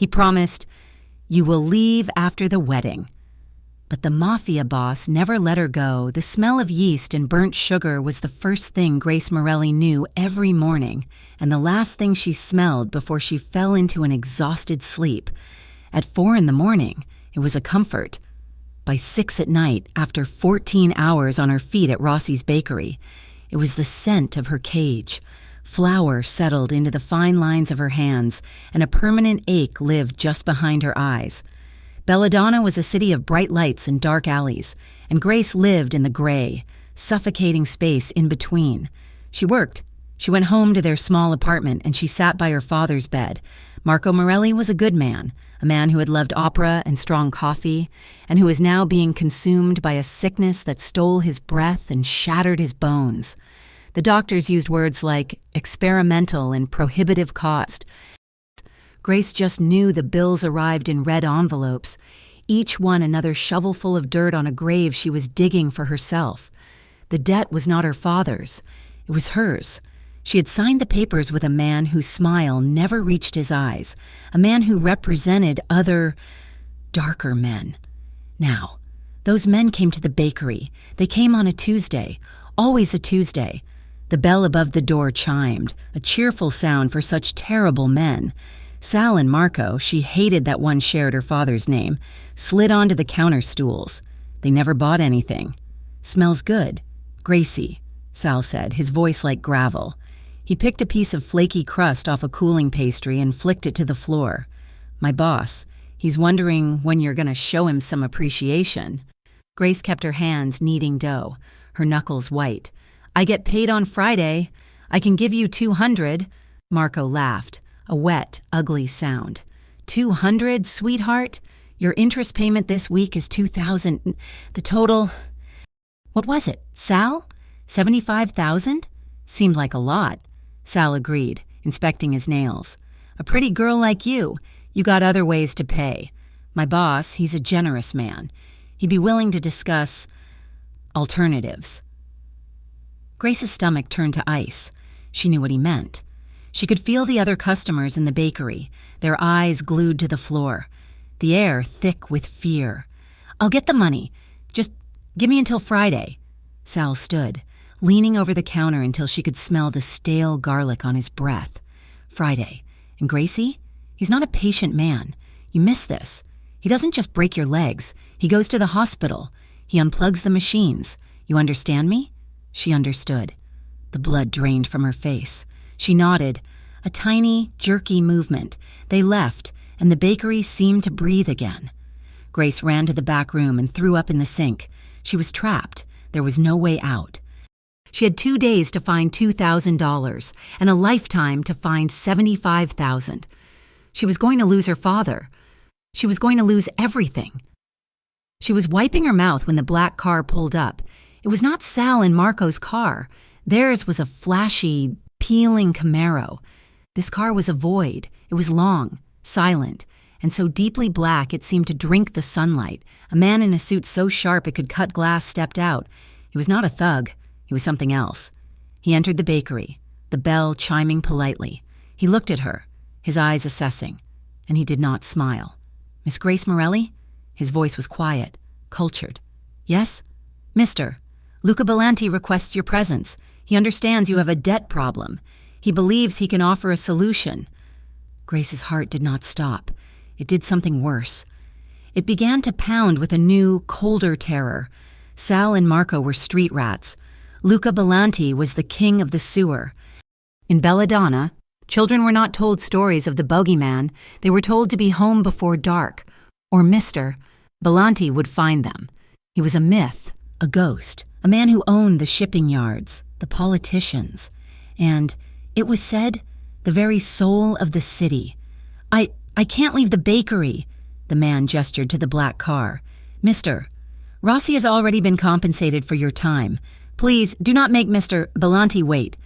He promised, "You will leave after the wedding." But the mafia boss never let her go. The smell of yeast and burnt sugar was the first thing Grace Morelli knew every morning, and the last thing she smelled before she fell into an exhausted sleep. At 4 a.m, it was a comfort. By 6 p.m, after 14 hours on her feet at Rossi's bakery, it was the scent of her cage. Flour settled into the fine lines of her hands, and a permanent ache lived just behind her eyes. Belladonna was a city of bright lights and dark alleys, and Grace lived in the gray, suffocating space in between. She worked. She went home to their small apartment, and she sat by her father's bed. Marco Morelli was a good man, a man who had loved opera and strong coffee, and who was now being consumed by a sickness that stole his breath and shattered his bones. The doctors used words like experimental and prohibitive cost. Grace just knew the bills arrived in red envelopes, each one another shovelful of dirt on a grave she was digging for herself. The debt was not her father's. It was hers. She had signed the papers with a man whose smile never reached his eyes, a man who represented other, darker men. Now, those men came to the bakery. They came on a Tuesday, always a Tuesday. The bell above the door chimed, a cheerful sound for such terrible men. Sal and Marco, she hated that one shared her father's name, slid onto the counter stools. They never bought anything. "Smells good. Gracie," Sal said, his voice like gravel. He picked a piece of flaky crust off a cooling pastry and flicked it to the floor. "My boss. He's wondering when you're going to show him some appreciation." Grace kept her hands kneading dough, her knuckles white. "I get paid on Friday. I can give you 200. Marco laughed, a wet, ugly sound. 200, sweetheart? Your interest payment this week is 2,000. The total... What was it, Sal? 75,000? Seemed like a lot. Sal agreed, inspecting his nails. "A pretty girl like you got other ways to pay. My boss, he's a generous man. He'd be willing to discuss alternatives." Grace's stomach turned to ice. She knew what he meant. She could feel the other customers in the bakery, their eyes glued to the floor, the air thick with fear. "I'll get the money. Just give me until Friday." Sal stood, leaning over the counter until she could smell the stale garlic on his breath. Friday. And Gracie? He's not a patient man. You miss this. He doesn't just break your legs. He goes to the hospital. He unplugs the machines. You understand me? She understood. The blood drained from her face. She nodded. A tiny, jerky movement. They left, and the bakery seemed to breathe again. Grace ran to the back room and threw up in the sink. She was trapped. There was no way out. She had 2 days to find $2,000 and a lifetime to find $75,000. She was going to lose her father. She was going to lose everything. She was wiping her mouth when the black car pulled up. It was not Sal and Marco's car. Theirs was a flashy, peeling Camaro. This car was a void. It was long, silent, and so deeply black it seemed to drink the sunlight. A man in a suit so sharp it could cut glass stepped out. He was not a thug. He was something else. He entered the bakery, the bell chiming politely. He looked at her, his eyes assessing, and he did not smile. "Miss Grace Morelli?" His voice was quiet, cultured. "Yes?" "Mister, Luca Belanti requests your presence. He understands you have a debt problem. He believes he can offer a solution." Grace's heart did not stop. It did something worse. It began to pound with a new, colder terror. Sal and Marco were street rats. Luca Belanti was the king of the sewer. In Belladonna, children were not told stories of the bogeyman. They were told to be home before dark, or Mr. Belanti would find them. He was a myth, a ghost, a man who owned the shipping yards, the politicians, and, it was said, the very soul of the city. I can't leave the bakery," the man gestured to the black car. "Mister, Rossi has already been compensated for your time. Please, do not make Mr. Belanti wait."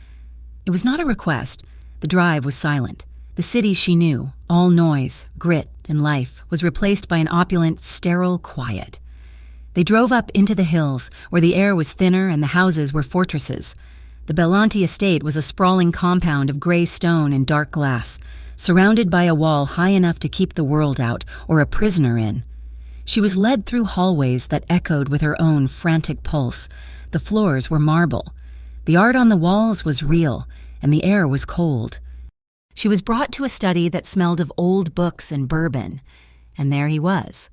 It was not a request. The drive was silent. The city she knew, all noise, grit, and life, was replaced by an opulent, sterile quiet. They drove up into the hills, where the air was thinner and the houses were fortresses. The Belanti estate was a sprawling compound of gray stone and dark glass. surrounded by a wall high enough to keep the world out or a prisoner in. She was led through hallways that echoed with her own frantic pulse. The floors were marble. The art on the walls was real, and the air was cold. She was brought to a study that smelled of old books and bourbon, and there he was.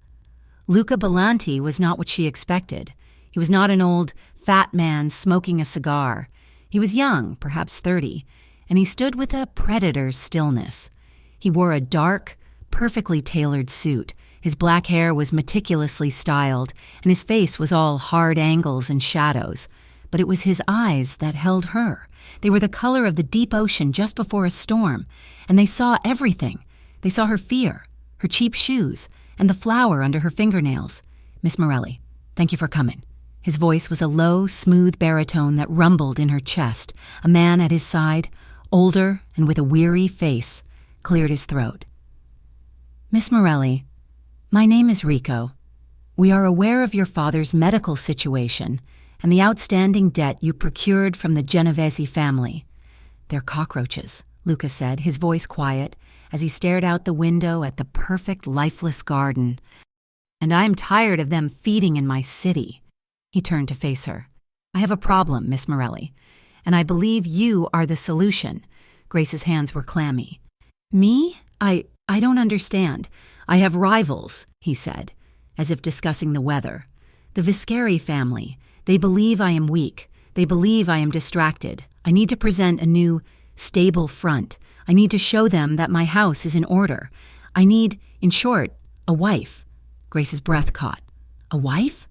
Luca Belanti was not what she expected. He was not an old, fat man smoking a cigar. He was young, perhaps 30, and he stood with a predator's stillness. He wore a dark, perfectly tailored suit. His black hair was meticulously styled, and his face was all hard angles and shadows. But it was his eyes that held her. They were the color of the deep ocean just before a storm, and they saw everything. They saw her fear, her cheap shoes, and the flour under her fingernails. "Miss Morelli, thank you for coming." His voice was a low, smooth baritone that rumbled in her chest. A man at his side, older and with a weary face, cleared his throat. "Miss Morelli, my name is Rico. We are aware of your father's medical situation and the outstanding debt you procured from the Genovese family." "They're cockroaches," Luca said, his voice quiet, as he stared out the window at the perfect, lifeless garden. "And I'm tired of them feeding in my city." He turned to face her. "I have a problem, Miss Morelli, and I believe you are the solution." Grace's hands were clammy. "Me? I don't understand. I have rivals," he said, as if discussing the weather. "The Viscari family. They believe I am weak. They believe I am distracted. I need to present a new, stable front. I need to show them that my house is in order. I need, in short, a wife." Grace's breath caught. "A wife?"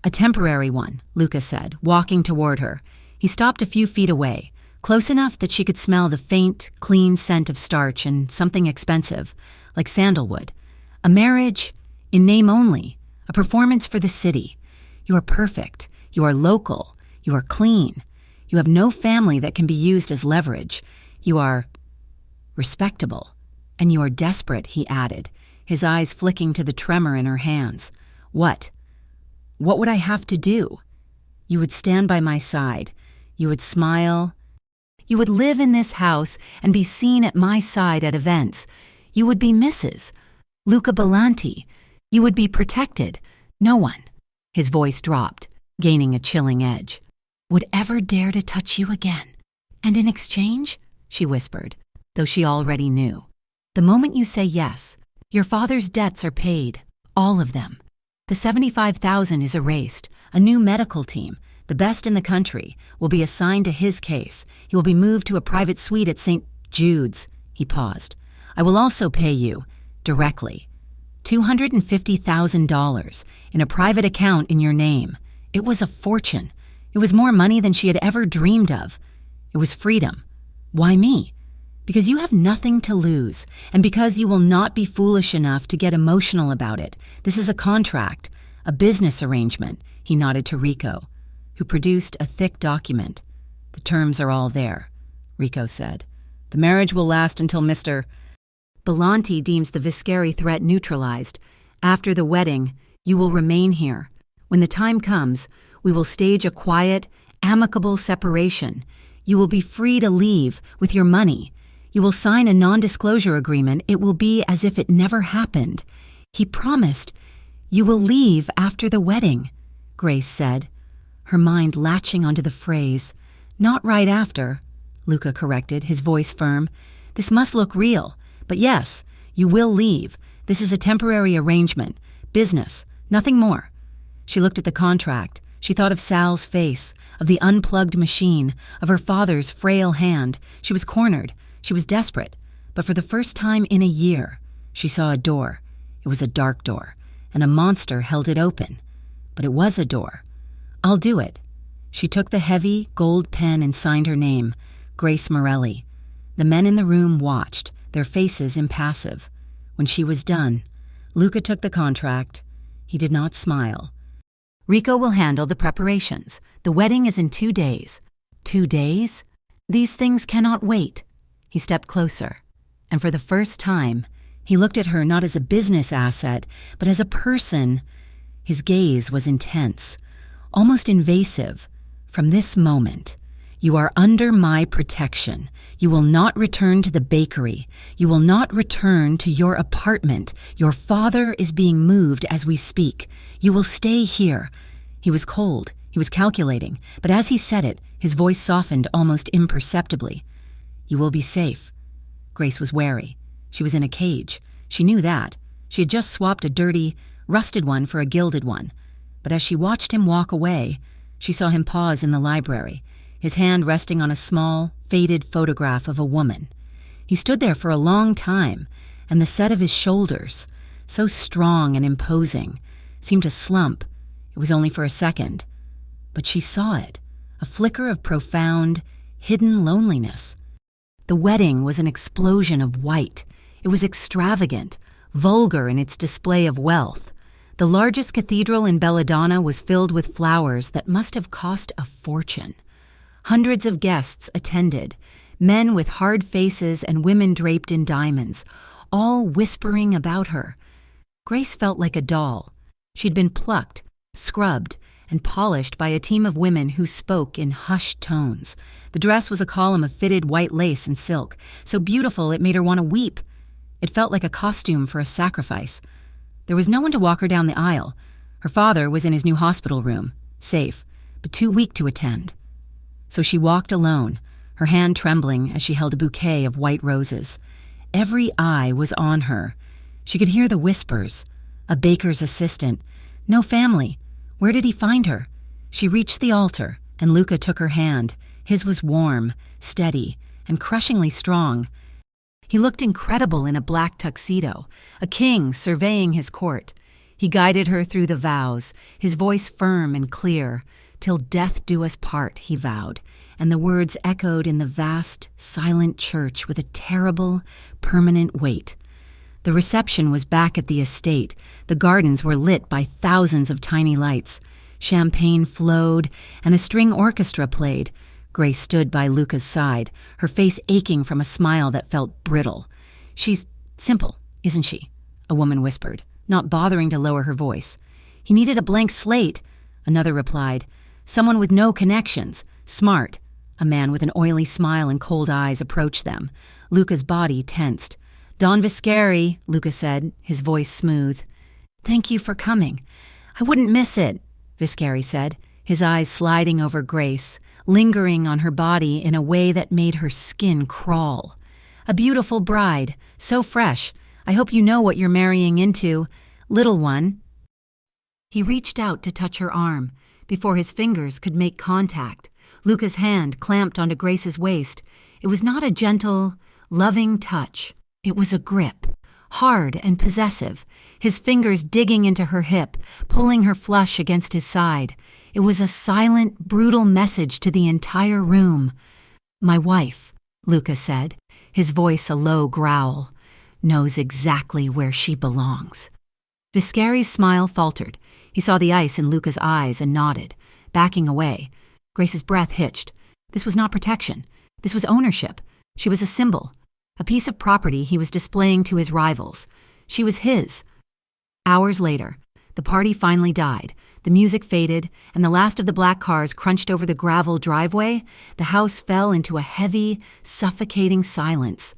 "A temporary one," Luca said, walking toward her. He stopped a few feet away, close enough that she could smell the faint, clean scent of starch and something expensive, like sandalwood. "A marriage, in name only, a performance for the city. You are perfect. You are local. You are clean. You have no family that can be used as leverage. You are respectable. And you are desperate," he added, his eyes flicking to the tremor in her hands. "What? What would I have to do?" "You would stand by my side. You would smile. You would live in this house and be seen at my side at events. You would be Mrs. Luca Belanti. You would be protected. No one," his voice dropped, gaining a chilling edge, "would ever dare to touch you again. And in exchange," she whispered, though she already knew, "the moment you say yes, your father's debts are paid, all of them. The $75,000 is erased. A new medical team, the best in the country, will be assigned to his case. He will be moved to a private suite at St. Jude's." He paused. "I will also pay you, directly, $250,000 in a private account in your name." It was a fortune. It was more money than she had ever dreamed of. It was freedom. "Why me?" "Because you have nothing to lose, and because you will not be foolish enough to get emotional about it. This is a contract, a business arrangement," he nodded to Rico, who produced a thick document. "The terms are all there," Rico said. "The marriage will last until Mr. Belanti deems the Viscari threat neutralized. After the wedding, you will remain here. When the time comes, we will stage a quiet, amicable separation. You will be free to leave with your money. You will sign a non-disclosure agreement. It will be as if it never happened." He promised, "You will leave after the wedding," Grace said, her mind latching onto the phrase. "Not right after," Luca corrected, his voice firm. "This must look real. But yes, you will leave. This is a temporary arrangement. Business, nothing more." She looked at the contract. She thought of Sal's face, of the unplugged machine, of her father's frail hand. She was cornered. She was desperate. But for the first time in a year, she saw a door. It was a dark door, and a monster held it open. But it was a door. "I'll do it." She took the heavy, gold pen and signed her name, Grace Morelli. The men in the room watched, their faces impassive. When she was done, Luca took the contract. He did not smile. "Rico will handle the preparations. The wedding is in 2 days." 2 days? These things cannot wait. He stepped closer, and for the first time, he looked at her not as a business asset, but as a person. His gaze was intense, almost invasive. "From this moment, You are under my protection. You will not return to the bakery. You will not return to your apartment. Your father is being moved as we speak. You will stay here." He was cold. He was calculating. But as he said it, his voice softened almost imperceptibly. "You will be safe." Grace was wary. She was in a cage. She knew that. She had just swapped a dirty, rusted one for a gilded one. But as she watched him walk away, she saw him pause in the library, his hand resting on a small, faded photograph of a woman. He stood there for a long time, and the set of his shoulders, so strong and imposing, seemed to slump. It was only for a second. But she saw it, a flicker of profound, hidden loneliness. The wedding was an explosion of white. It was extravagant, vulgar in its display of wealth. The largest cathedral in Belladonna was filled with flowers that must have cost a fortune. Hundreds of guests attended, men with hard faces and women draped in diamonds, all whispering about her. Grace felt like a doll. She'd been plucked, scrubbed, and polished by a team of women who spoke in hushed tones. The dress was a column of fitted white lace and silk, so beautiful it made her want to weep. It felt like a costume for a sacrifice. There was no one to walk her down the aisle. Her father was in his new hospital room, safe, but too weak to attend. So she walked alone, her hand trembling as she held a bouquet of white roses. Every eye was on her. She could hear the whispers. A baker's assistant. No family. Where did he find her? She reached the altar, and Luca took her hand. His was warm, steady, and crushingly strong. He looked incredible in a black tuxedo, a king surveying his court. He guided her through the vows, his voice firm and clear. "Till death do us part," he vowed, and the words echoed in the vast, silent church with a terrible, permanent weight. The reception was back at the estate. The gardens were lit by thousands of tiny lights. Champagne flowed, and a string orchestra played. Grace stood by Luca's side, her face aching from a smile that felt brittle. "She's simple, isn't she?" a woman whispered, not bothering to lower her voice. "He needed a blank slate," another replied. "Someone with no connections. Smart." A man with an oily smile and cold eyes approached them. Luca's body tensed. "Don Viscari," Luca said, his voice smooth. "Thank you for coming. I wouldn't miss it," Viscari said, his eyes sliding over Grace, lingering on her body in a way that made her skin crawl. "A beautiful bride, so fresh. I hope you know what you're marrying into. Little one." He reached out to touch her arm before his fingers could make contact. Luca's hand clamped onto Grace's waist. It was not a gentle, loving touch. It was a grip, hard and possessive, his fingers digging into her hip, pulling her flush against his side. It was a silent, brutal message to the entire room. "My wife," Luca said, his voice a low growl, "knows exactly where she belongs." Viscari's smile faltered. He saw the ice in Luca's eyes and nodded, backing away. Grace's breath hitched. This was not protection. This was ownership. She was a symbol, a piece of property he was displaying to his rivals. She was his. Hours later, the party finally died. The music faded, and the last of the black cars crunched over the gravel driveway. The house fell into a heavy, suffocating silence.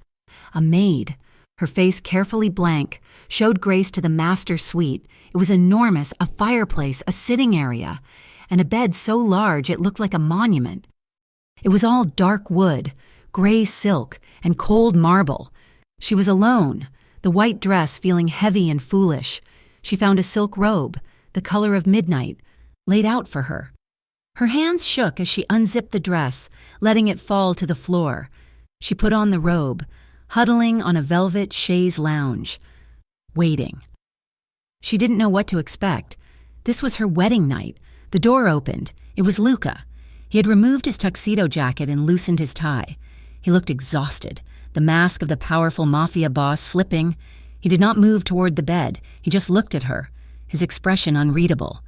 A maid, her face carefully blank, showed Grace to the master suite. It was enormous, a fireplace, a sitting area, and a bed so large it looked like a monument. It was all dark wood, gray silk, and cold marble. She was alone, the white dress feeling heavy and foolish. She found a silk robe, the color of midnight, laid out for her. Her hands shook as she unzipped the dress, letting it fall to the floor. She put on the robe, huddling on a velvet chaise lounge, waiting. She didn't know what to expect. This was her wedding night. The door opened. It was Luca. He had removed his tuxedo jacket and loosened his tie. He looked exhausted, the mask of the powerful mafia boss slipping. He did not move toward the bed. He just looked at her, his expression unreadable.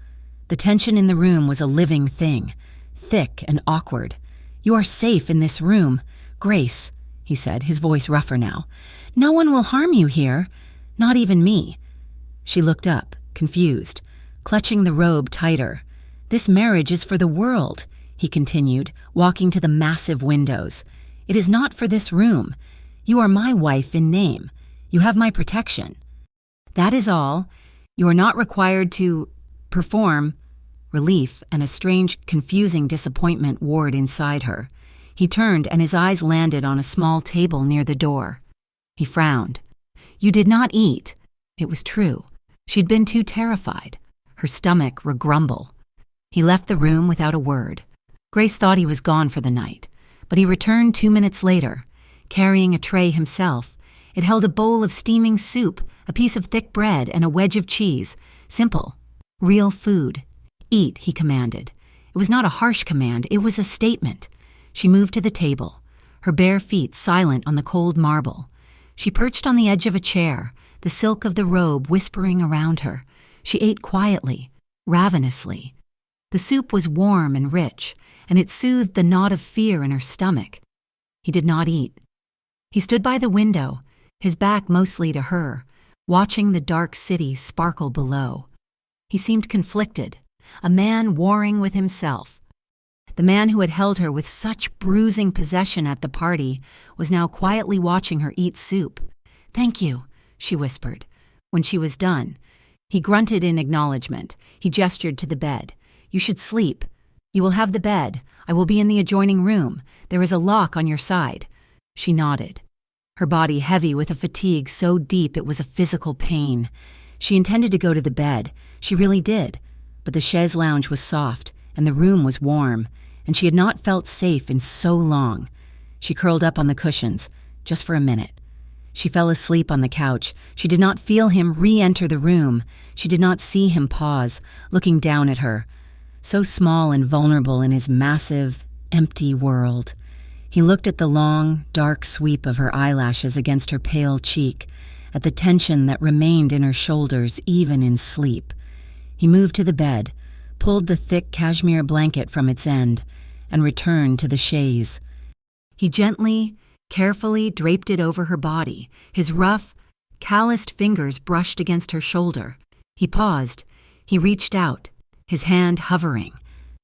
The tension in the room was a living thing, thick and awkward. "You are safe in this room, Grace," he said, his voice rougher now. "No one will harm you here, not even me." She looked up, confused, clutching the robe tighter. "This marriage is for the world," he continued, walking to the massive windows. "It is not for this room. You are my wife in name. You have my protection. That is all. You are not required to perform." Relief and a strange, confusing disappointment warred inside her. He turned and his eyes landed on a small table near the door. He frowned. "You did not eat." It was true. She'd been too terrified. Her stomach regrumble. He left the room without a word. Grace thought he was gone for the night, but he returned 2 minutes later, carrying a tray himself. It held a bowl of steaming soup, a piece of thick bread, and a wedge of cheese. Simple, real food. "Eat," he commanded. It was not a harsh command, it was a statement. She moved to the table, her bare feet silent on the cold marble. She perched on the edge of a chair, the silk of the robe whispering around her. She ate quietly, ravenously. The soup was warm and rich, and it soothed the knot of fear in her stomach. He did not eat. He stood by the window, his back mostly to her, watching the dark city sparkle below. He seemed conflicted, a man warring with himself. The man who had held her with such bruising possession at the party was now quietly watching her eat soup. "Thank you," she whispered. When she was done, he grunted in acknowledgement. He gestured to the bed. "You should sleep. You will have the bed. I will be in the adjoining room. There is a lock on your side." She nodded, her body heavy with a fatigue so deep it was a physical pain. She intended to go to the bed. She really did. But the chaise lounge was soft, and the room was warm, and she had not felt safe in so long. She curled up on the cushions, just for a minute. She fell asleep on the couch. She did not feel him re-enter the room. She did not see him pause, looking down at her, so small and vulnerable in his massive, empty world. He looked at the long, dark sweep of her eyelashes against her pale cheek, at the tension that remained in her shoulders even in sleep. He moved to the bed, pulled the thick cashmere blanket from its end, and returned to the chaise. He gently, carefully draped it over her body. His rough, calloused fingers brushed against her shoulder. He paused. He reached out, his hand hovering,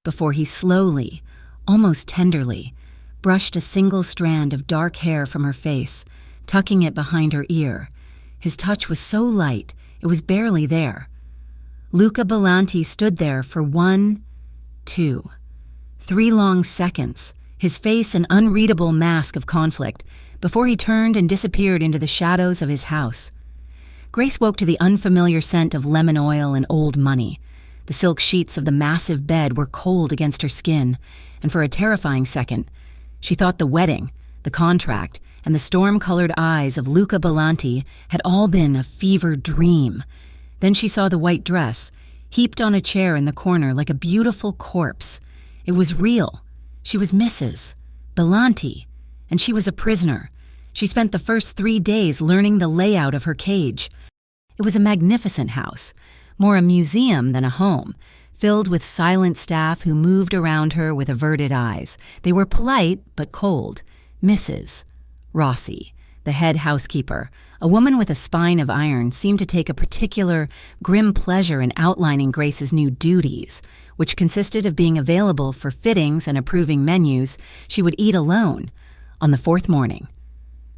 before he slowly, almost tenderly, brushed a single strand of dark hair from her face, tucking it behind her ear. His touch was so light, it was barely there. Luca Belanti stood there for 1, 2, 3 long seconds, his face an unreadable mask of conflict, before he turned and disappeared into the shadows of his house. Grace woke to the unfamiliar scent of lemon oil and old money. The silk sheets of the massive bed were cold against her skin, and for a terrifying second, she thought the wedding, the contract, and the storm-colored eyes of Luca Belanti had all been a fevered dream. Then she saw the white dress, heaped on a chair in the corner like a beautiful corpse. It was real. She was Mrs. Belanti, and she was a prisoner. She spent the first 3 days learning the layout of her cage. It was a magnificent house, more a museum than a home, filled with silent staff who moved around her with averted eyes. They were polite but cold. Mrs. Rossi, the head housekeeper, a woman with a spine of iron, seemed to take a particular grim pleasure in outlining Grace's new duties, which consisted of being available for fittings and approving menus she would eat alone on the 4th morning.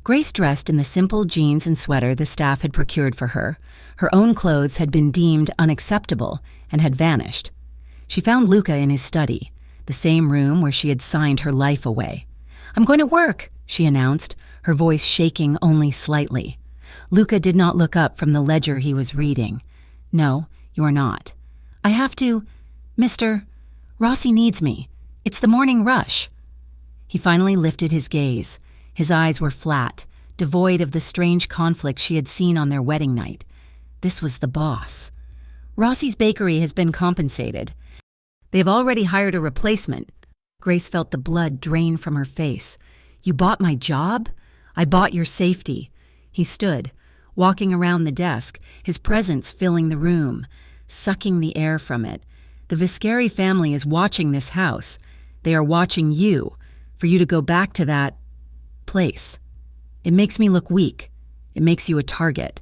Grace dressed in the simple jeans and sweater the staff had procured for her. Her own clothes had been deemed unacceptable and had vanished. She found Luca in his study, the same room where she had signed her life away. "I'm going to work," she announced, her voice shaking only slightly. Luca did not look up from the ledger he was reading. "No, you're not. I have to. Mr. Rossi needs me. It's the morning rush." He finally lifted his gaze. His eyes were flat, devoid of the strange conflict she had seen on their wedding night. This was the boss. "Rossi's bakery has been compensated. They have already hired a replacement." Grace felt the blood drain from her face. "You bought my job? I bought your safety." He stood, walking around the desk, his presence filling the room, sucking the air from it. "The Viscari family is watching this house. They are watching you, for you to go back to that place. It makes me look weak. It makes you a target."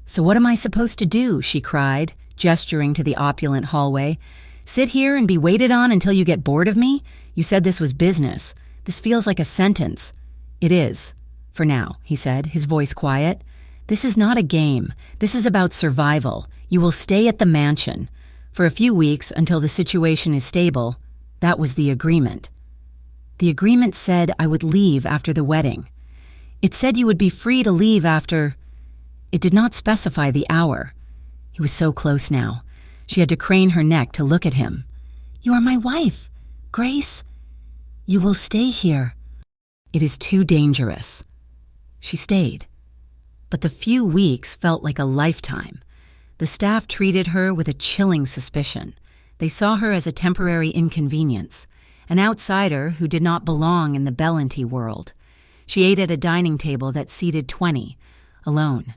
"So what am I supposed to do?" she cried, gesturing to the opulent hallway. Sit here and be waited on until you get bored of me? You said this was business. This feels like a sentence." "It is. For now," he said, his voice quiet. "This is not a game. This is about survival. You will stay at the mansion. For a few weeks until the situation is stable." That was the agreement. The agreement said I would leave after the wedding. It said you would be free to leave after... It did not specify the hour. He was so close now. She had to crane her neck to look at him. "You are my wife, Grace. You will stay here." "It is too dangerous." She stayed. But the few weeks felt like a lifetime. The staff treated her with a chilling suspicion. They saw her as a temporary inconvenience, an outsider who did not belong in the Bellanti world. She ate at a dining table that seated 20, alone.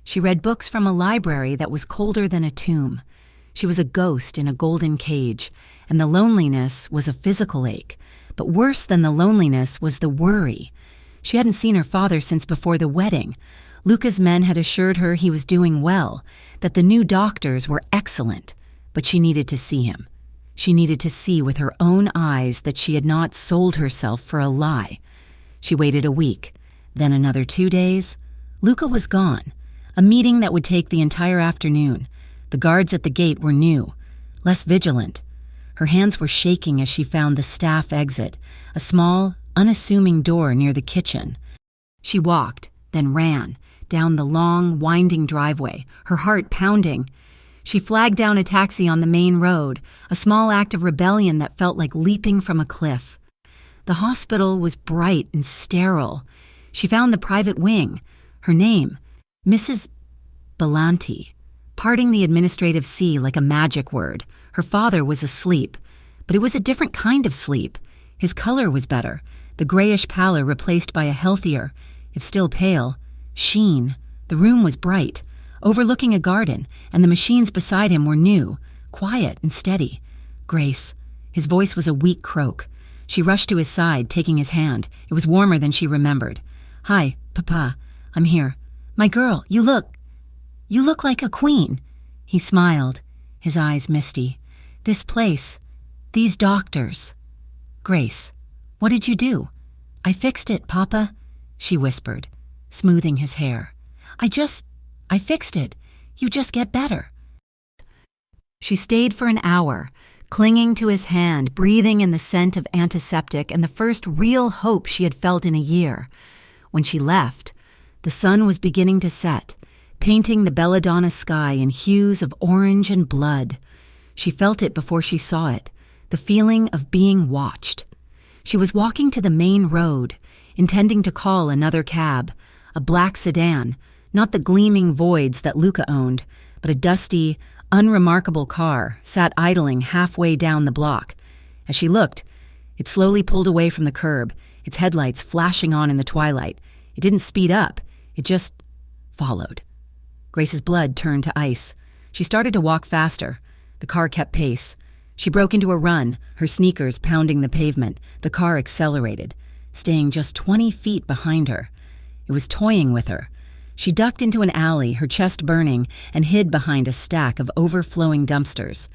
She read books from a library that was colder than a tomb. She was a ghost in a golden cage, and the loneliness was a physical ache. But worse than the loneliness was the worry. She hadn't seen her father since before the wedding. Luca's men had assured her he was doing well, that the new doctors were excellent, but she needed to see him. She needed to see with her own eyes that she had not sold herself for a lie. She waited a week, then another 2 days. Luca was gone. A meeting that would take the entire afternoon. The guards at the gate were new, less vigilant. Her hands were shaking as she found the staff exit, a small, unassuming door near the kitchen. She walked, then ran, down the long, winding driveway, her heart pounding. She flagged down a taxi on the main road, a small act of rebellion that felt like leaping from a cliff. The hospital was bright and sterile. She found the private wing. Her name, Mrs. Bellanti, parting the administrative C like a magic word. Her father was asleep, but it was a different kind of sleep. His color was better, the grayish pallor replaced by a healthier, if still pale, sheen. The room was bright, overlooking a garden, and the machines beside him were new, quiet and steady. "Grace." His voice was a weak croak. She rushed to his side, taking his hand. It was warmer than she remembered. "Hi, Papa. I'm here. My girl, you look like a queen." He smiled, his eyes misty. "This place, these doctors." "Grace, what did you do?" "I fixed it, Papa," she whispered, smoothing his hair. I fixed it. You just get better." She stayed for an hour, clinging to his hand, breathing in the scent of antiseptic and the first real hope she had felt in a year. When she left, the sun was beginning to set, painting the belladonna sky in hues of orange and blood. She felt it before she saw it, the feeling of being watched. She was walking to the main road, intending to call another cab, a black sedan, not the gleaming voids that Luca owned, but a dusty, unremarkable car sat idling halfway down the block. As she looked, it slowly pulled away from the curb, its headlights flashing on in the twilight. It didn't speed up, it just followed. Grace's blood turned to ice. She started to walk faster. The car kept pace. She broke into a run, her sneakers pounding the pavement. The car accelerated, staying just 20 feet behind her. It was toying with her. She ducked into an alley, her chest burning, and hid behind a stack of overflowing dumpsters.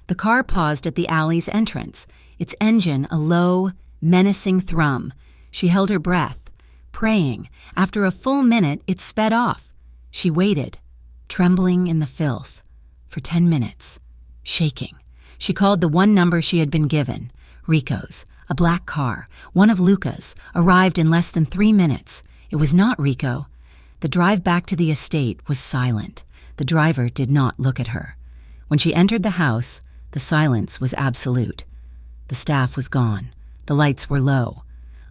The car paused at the alley's entrance, its engine a low, menacing thrum. She held her breath, praying. After a full minute, it sped off. She waited, trembling in the filth, for 10 minutes, shaking. She called the one number she had been given, Rico's. A black car, one of Luca's, arrived in less than 3 minutes. It was not Rico. The drive back to the estate was silent. The driver did not look at her. When she entered the house, the silence was absolute. The staff was gone. The lights were low.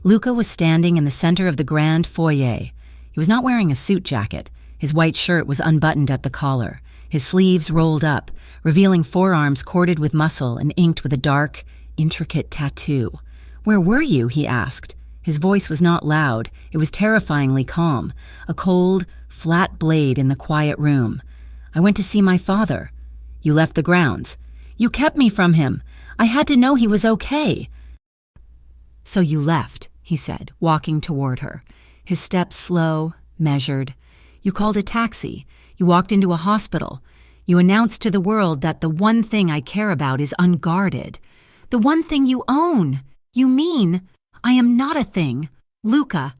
Luca was standing in the center of the grand foyer. He was not wearing a suit jacket. His white shirt was unbuttoned at the collar, his sleeves rolled up, revealing forearms corded with muscle and inked with a dark, intricate tattoo. "Where were you?" he asked. His voice was not loud. It was terrifyingly calm, a cold, flat blade in the quiet room. "I went to see my father." "You left the grounds." "You kept me from him. I had to know he was okay." "So you left," he said, walking toward her, his steps slow, measured. "You called a taxi. You walked into a hospital. You announce to the world that the one thing I care about is unguarded. The one thing you own. You mean I am not a thing. Luca,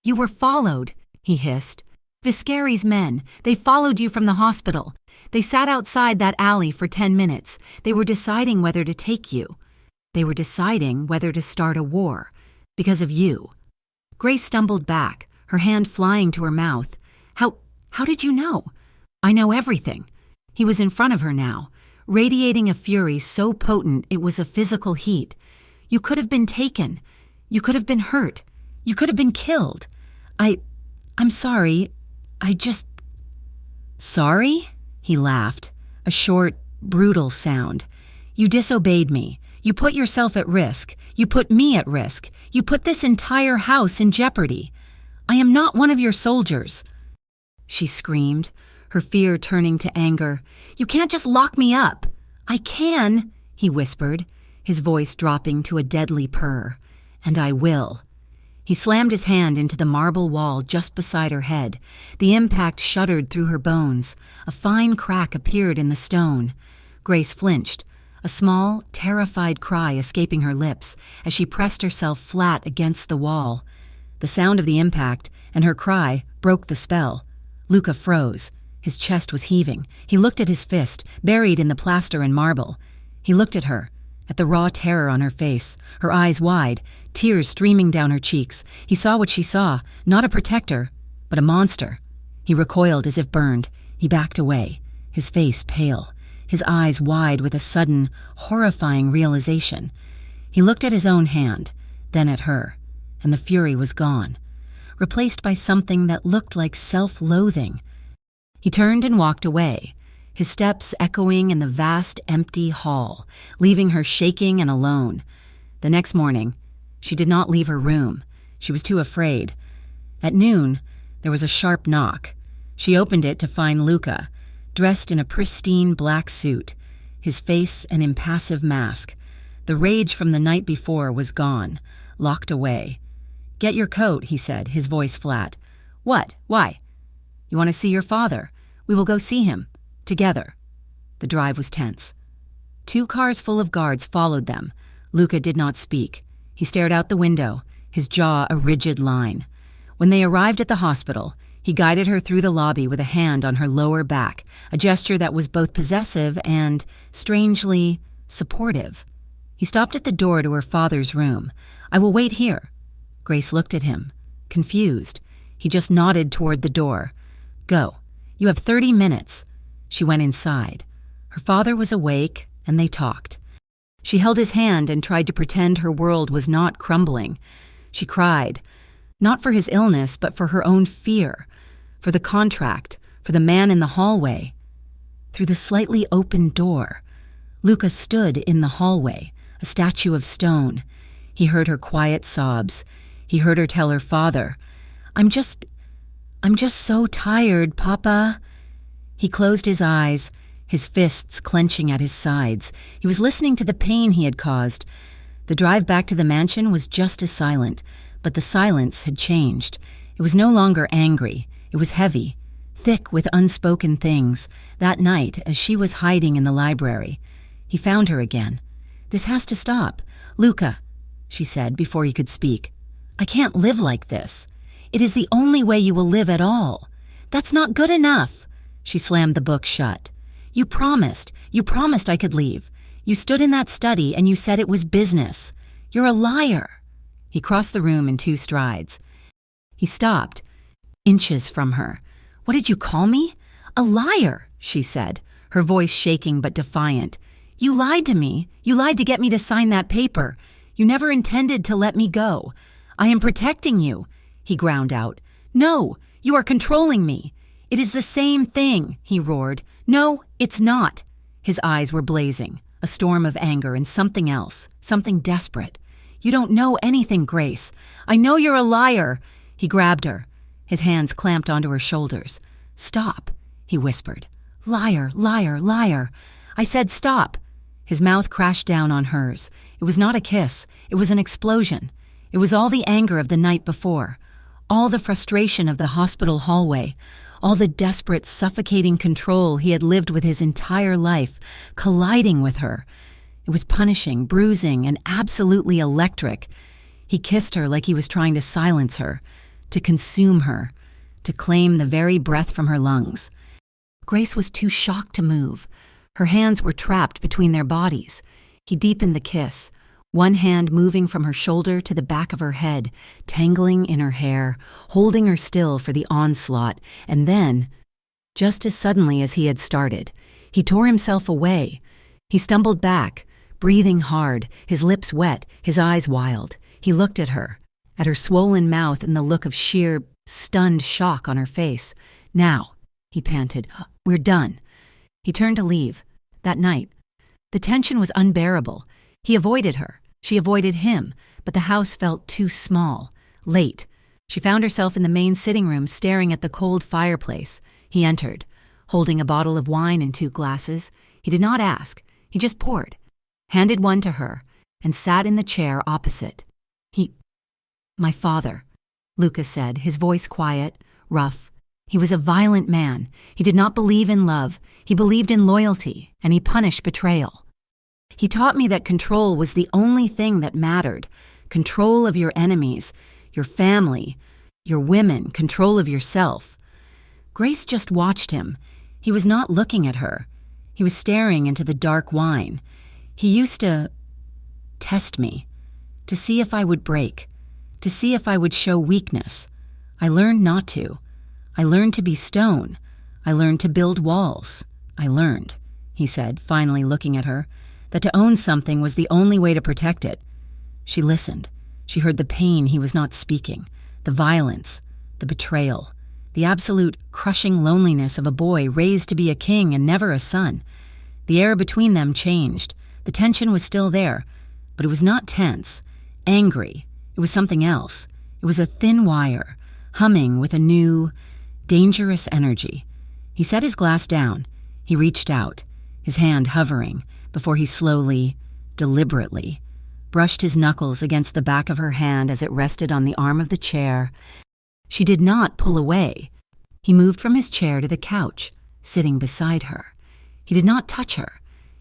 you were followed, he hissed. Viscari's men, they followed you from the hospital. They sat outside that alley for 10 minutes. They were deciding whether to take you. They were deciding whether to start a war. Because of you. Grace stumbled back, her hand flying to her mouth. How did you know? I know everything. He was in front of her now, radiating a fury so potent it was a physical heat. You could have been taken. You could have been hurt. You could have been killed. I'm sorry. Sorry? He laughed, a short, brutal sound. You disobeyed me. You put yourself at risk. You put me at risk. You put this entire house in jeopardy. I am not one of your soldiers. She screamed, her fear turning to anger. You can't just lock me up. I can, he whispered, his voice dropping to a deadly purr. And I will. He slammed his hand into the marble wall just beside her head. The impact shuddered through her bones. A fine crack appeared in the stone. Grace flinched, a small, terrified cry escaping her lips as she pressed herself flat against the wall. The sound of the impact and her cry broke the spell. Luca froze. His chest was heaving. He looked at his fist, buried in the plaster and marble. He looked at her, at the raw terror on her face, her eyes wide, tears streaming down her cheeks. He saw what she saw, not a protector, but a monster. He recoiled as if burned. He backed away, his face pale, his eyes wide with a sudden, horrifying realization. He looked at his own hand, then at her, and the fury was gone, replaced by something that looked like self-loathing. He turned and walked away, his steps echoing in the vast, empty hall, leaving her shaking and alone. The next morning, she did not leave her room. She was too afraid. At noon, there was a sharp knock. She opened it to find Luca, dressed in a pristine black suit, his face an impassive mask. The rage from the night before was gone, locked away. Get your coat, he said, his voice flat. What? Why? You want to see your father? We will go see him. Together. The drive was tense. 2 cars full of guards followed them. Luca did not speak. He stared out the window, his jaw a rigid line. When they arrived at the hospital, he guided her through the lobby with a hand on her lower back, a gesture that was both possessive and, strangely, supportive. He stopped at the door to her father's room. I will wait here. Grace looked at him, confused. He just nodded toward the door. Go. You have 30 minutes. She went inside. Her father was awake, and they talked. She held his hand and tried to pretend her world was not crumbling. She cried, not for his illness, but for her own fear, for the contract, for the man in the hallway. Through the slightly open door, Luca stood in the hallway, a statue of stone. He heard her quiet sobs. He heard her tell her father, I'm just so tired, Papa. He closed his eyes, his fists clenching at his sides. He was listening to the pain he had caused. The drive back to the mansion was just as silent, but the silence had changed. It was no longer angry. It was heavy, thick with unspoken things. That night, as she was hiding in the library, he found her again. This has to stop. Luca, she said before he could speak. I can't live like this. It is the only way you will live at all. That's not good enough. She slammed the book shut. You promised I could leave. You stood in that study and you said it was business. You're a liar. He crossed the room in 2 strides. He stopped, inches from her. What did you call me? A liar, she said, her voice shaking but defiant. You lied to me. You lied to get me to sign that paper. You never intended to let me go. I am protecting you, he ground out. No, you are controlling me. It is the same thing, he roared. No, it's not. His eyes were blazing, a storm of anger and something else, something desperate. You don't know anything, Grace. I know you're a liar. He grabbed her, his hands clamped onto her shoulders. Stop, he whispered. Liar, liar, liar. I said stop. His mouth crashed down on hers. It was not a kiss. It was an explosion. It was all the anger of the night before, all the frustration of the hospital hallway, all the desperate, suffocating control he had lived with his entire life, colliding with her. It was punishing, bruising, and absolutely electric. He kissed her like he was trying to silence her, to consume her, to claim the very breath from her lungs. Grace was too shocked to move. Her hands were trapped between their bodies. He deepened the kiss, one hand moving from her shoulder to the back of her head, tangling in her hair, holding her still for the onslaught, and then, just as suddenly as he had started, he tore himself away. He stumbled back, breathing hard, his lips wet, his eyes wild. He looked at her swollen mouth and the look of sheer, stunned shock on her face. "Now," he panted, "we're done." He turned to leave. That night, the tension was unbearable. He avoided her. She avoided him, but the house felt too small. Late. She found herself in the main sitting room staring at the cold fireplace. He entered, holding a bottle of wine and 2 glasses. He did not ask. He just poured, handed one to her, and sat in the chair opposite. "My father," Lucas said, his voice quiet, rough. He was a violent man. He did not believe in love. He believed in loyalty, and he punished betrayal. He taught me that control was the only thing that mattered. Control of your enemies, your family, your women, control of yourself. Grace just watched him. He was not looking at her. He was staring into the dark wine. He used to test me, to see if I would break, to see if I would show weakness. I learned not to. I learned to be stone. I learned to build walls. I learned, he said, finally looking at her, that to own something was the only way to protect it. She listened. She heard the pain he was not speaking, the violence, the betrayal, the absolute crushing loneliness of a boy raised to be a king and never a son. The air between them changed. The tension was still there, but it was not tense, angry. It was something else. It was a thin wire, humming with a new, dangerous energy. He set his glass down. He reached out, his hand hovering, before he slowly, deliberately, brushed his knuckles against the back of her hand as it rested on the arm of the chair. She did not pull away. He moved from his chair to the couch, sitting beside her. He did not touch her.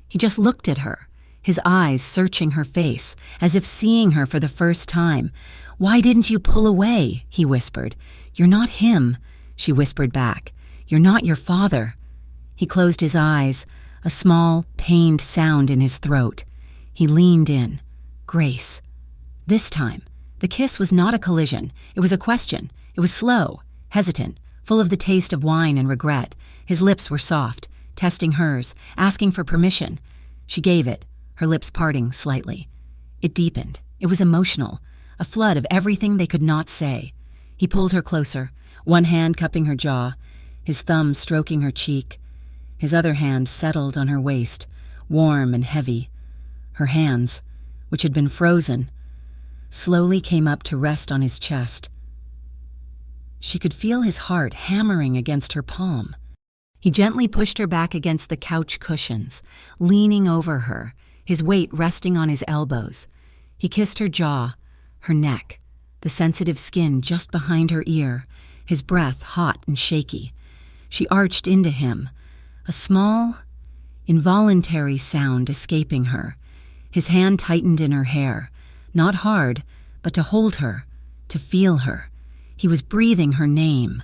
He just looked at her, his eyes searching her face, as if seeing her for the first time. "Why didn't you pull away?" he whispered. "You're not him," she whispered back. "You're not your father." He closed his eyes, a small, pained sound in his throat. He leaned in. Grace. This time, the kiss was not a collision. It was a question. It was slow, hesitant, full of the taste of wine and regret. His lips were soft, testing hers, asking for permission. She gave it, her lips parting slightly. It deepened. It was emotional, a flood of everything they could not say. He pulled her closer, one hand cupping her jaw, his thumb stroking her cheek. His other hand settled on her waist, warm and heavy. Her hands, which had been frozen, slowly came up to rest on his chest. She could feel his heart hammering against her palm. He gently pushed her back against the couch cushions, leaning over her, his weight resting on his elbows. He kissed her jaw, her neck, the sensitive skin just behind her ear, his breath hot and shaky. She arched into him, a small, involuntary sound escaping her. His hand tightened in her hair, not hard, but to hold her, to feel her. He was breathing her name,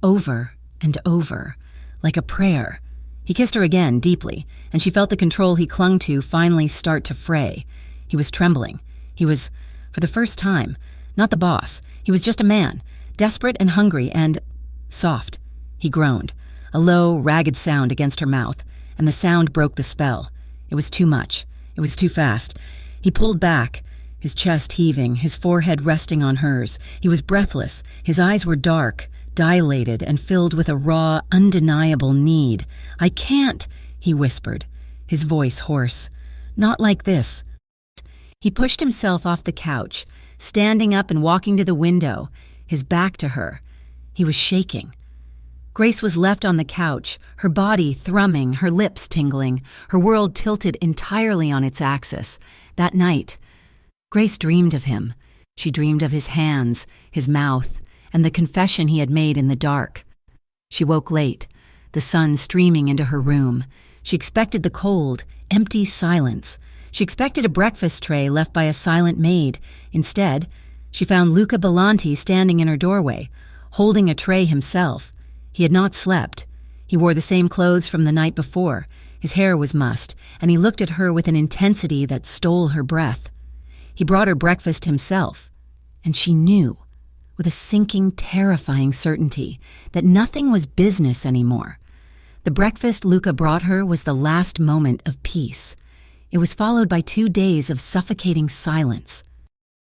over and over, like a prayer. He kissed her again, deeply, and she felt the control he clung to finally start to fray. He was trembling. He was, for the first time, not the boss. He was just a man, desperate and hungry and soft. He groaned, a low, ragged sound against her mouth, and the sound broke the spell. It was too much. It was too fast. He pulled back, his chest heaving, his forehead resting on hers. He was breathless. His eyes were dark, dilated, and filled with a raw, undeniable need. "I can't," he whispered, his voice hoarse. "Not like this." He pushed himself off the couch, standing up and walking to the window, his back to her. He was shaking. Grace was left on the couch, her body thrumming, her lips tingling, her world tilted entirely on its axis. That night, Grace dreamed of him. She dreamed of his hands, his mouth, and the confession he had made in the dark. She woke late, the sun streaming into her room. She expected the cold, empty silence. She expected a breakfast tray left by a silent maid. Instead, she found Luca Belanti standing in her doorway, holding a tray himself. He had not slept. He wore the same clothes from the night before. His hair was mussed, and he looked at her with an intensity that stole her breath. He brought her breakfast himself, and she knew, with a sinking, terrifying certainty, that nothing was business anymore. The breakfast Luca brought her was the last moment of peace. It was followed by 2 days of suffocating silence.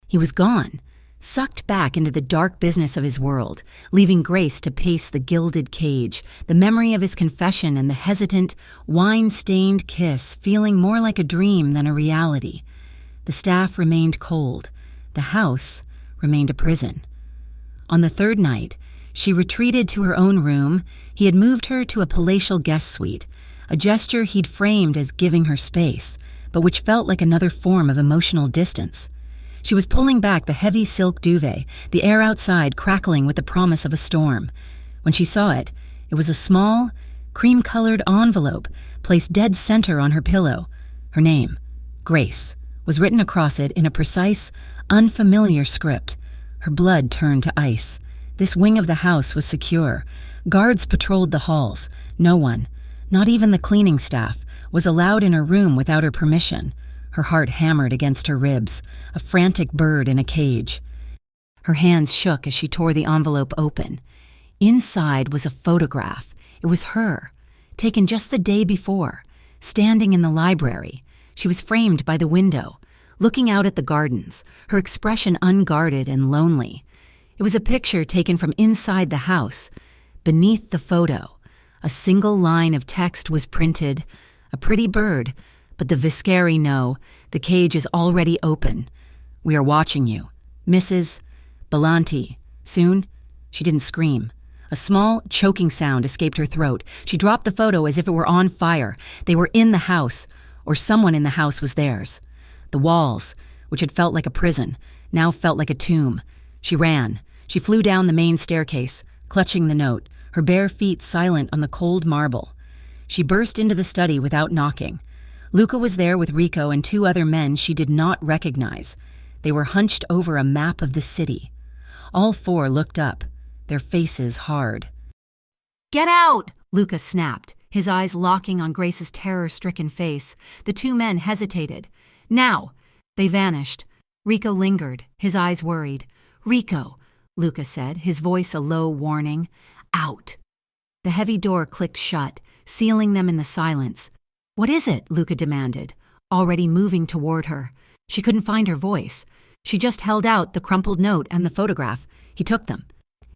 He was gone, sucked back into the dark business of his world, leaving Grace to pace the gilded cage, the memory of his confession and the hesitant, wine-stained kiss feeling more like a dream than a reality. The staff remained cold. The house remained a prison. On the third night, she retreated to her own room. He had moved her to a palatial guest suite, a gesture he'd framed as giving her space, but which felt like another form of emotional distance. She was pulling back the heavy silk duvet, the air outside crackling with the promise of a storm. When she saw it, it was a small, cream-colored envelope placed dead center on her pillow. Her name, Grace, was written across it in a precise, unfamiliar script. Her blood turned to ice. This wing of the house was secure. Guards patrolled the halls. No one, not even the cleaning staff, was allowed in her room without her permission. Her heart hammered against her ribs, a frantic bird in a cage. Her hands shook as she tore the envelope open. Inside was a photograph. It was her, taken just the day before, standing in the library. She was framed by the window, looking out at the gardens, her expression unguarded and lonely. It was a picture taken from inside the house. Beneath the photo, a single line of text was printed, a pretty bird, but the Viscari know the cage is already open. We are watching you. Mrs. Belanti. Soon, she didn't scream. A small, choking sound escaped her throat. She dropped the photo as if it were on fire. They were in the house, or someone in the house was theirs. The walls, which had felt like a prison, now felt like a tomb. She ran. She flew down the main staircase, clutching the note, her bare feet silent on the cold marble. She burst into the study without knocking. Luca was there with Rico and 2 other men she did not recognize. They were hunched over a map of the city. All 4 looked up, their faces hard. "Get out!" Luca snapped, his eyes locking on Grace's terror-stricken face. The 2 men hesitated. "Now!" They vanished. Rico lingered, his eyes worried. "Rico," Luca said, his voice a low warning. "Out." The heavy door clicked shut, sealing them in the silence. "What is it?" Luca demanded, already moving toward her. She couldn't find her voice. She just held out the crumpled note and the photograph. He took them.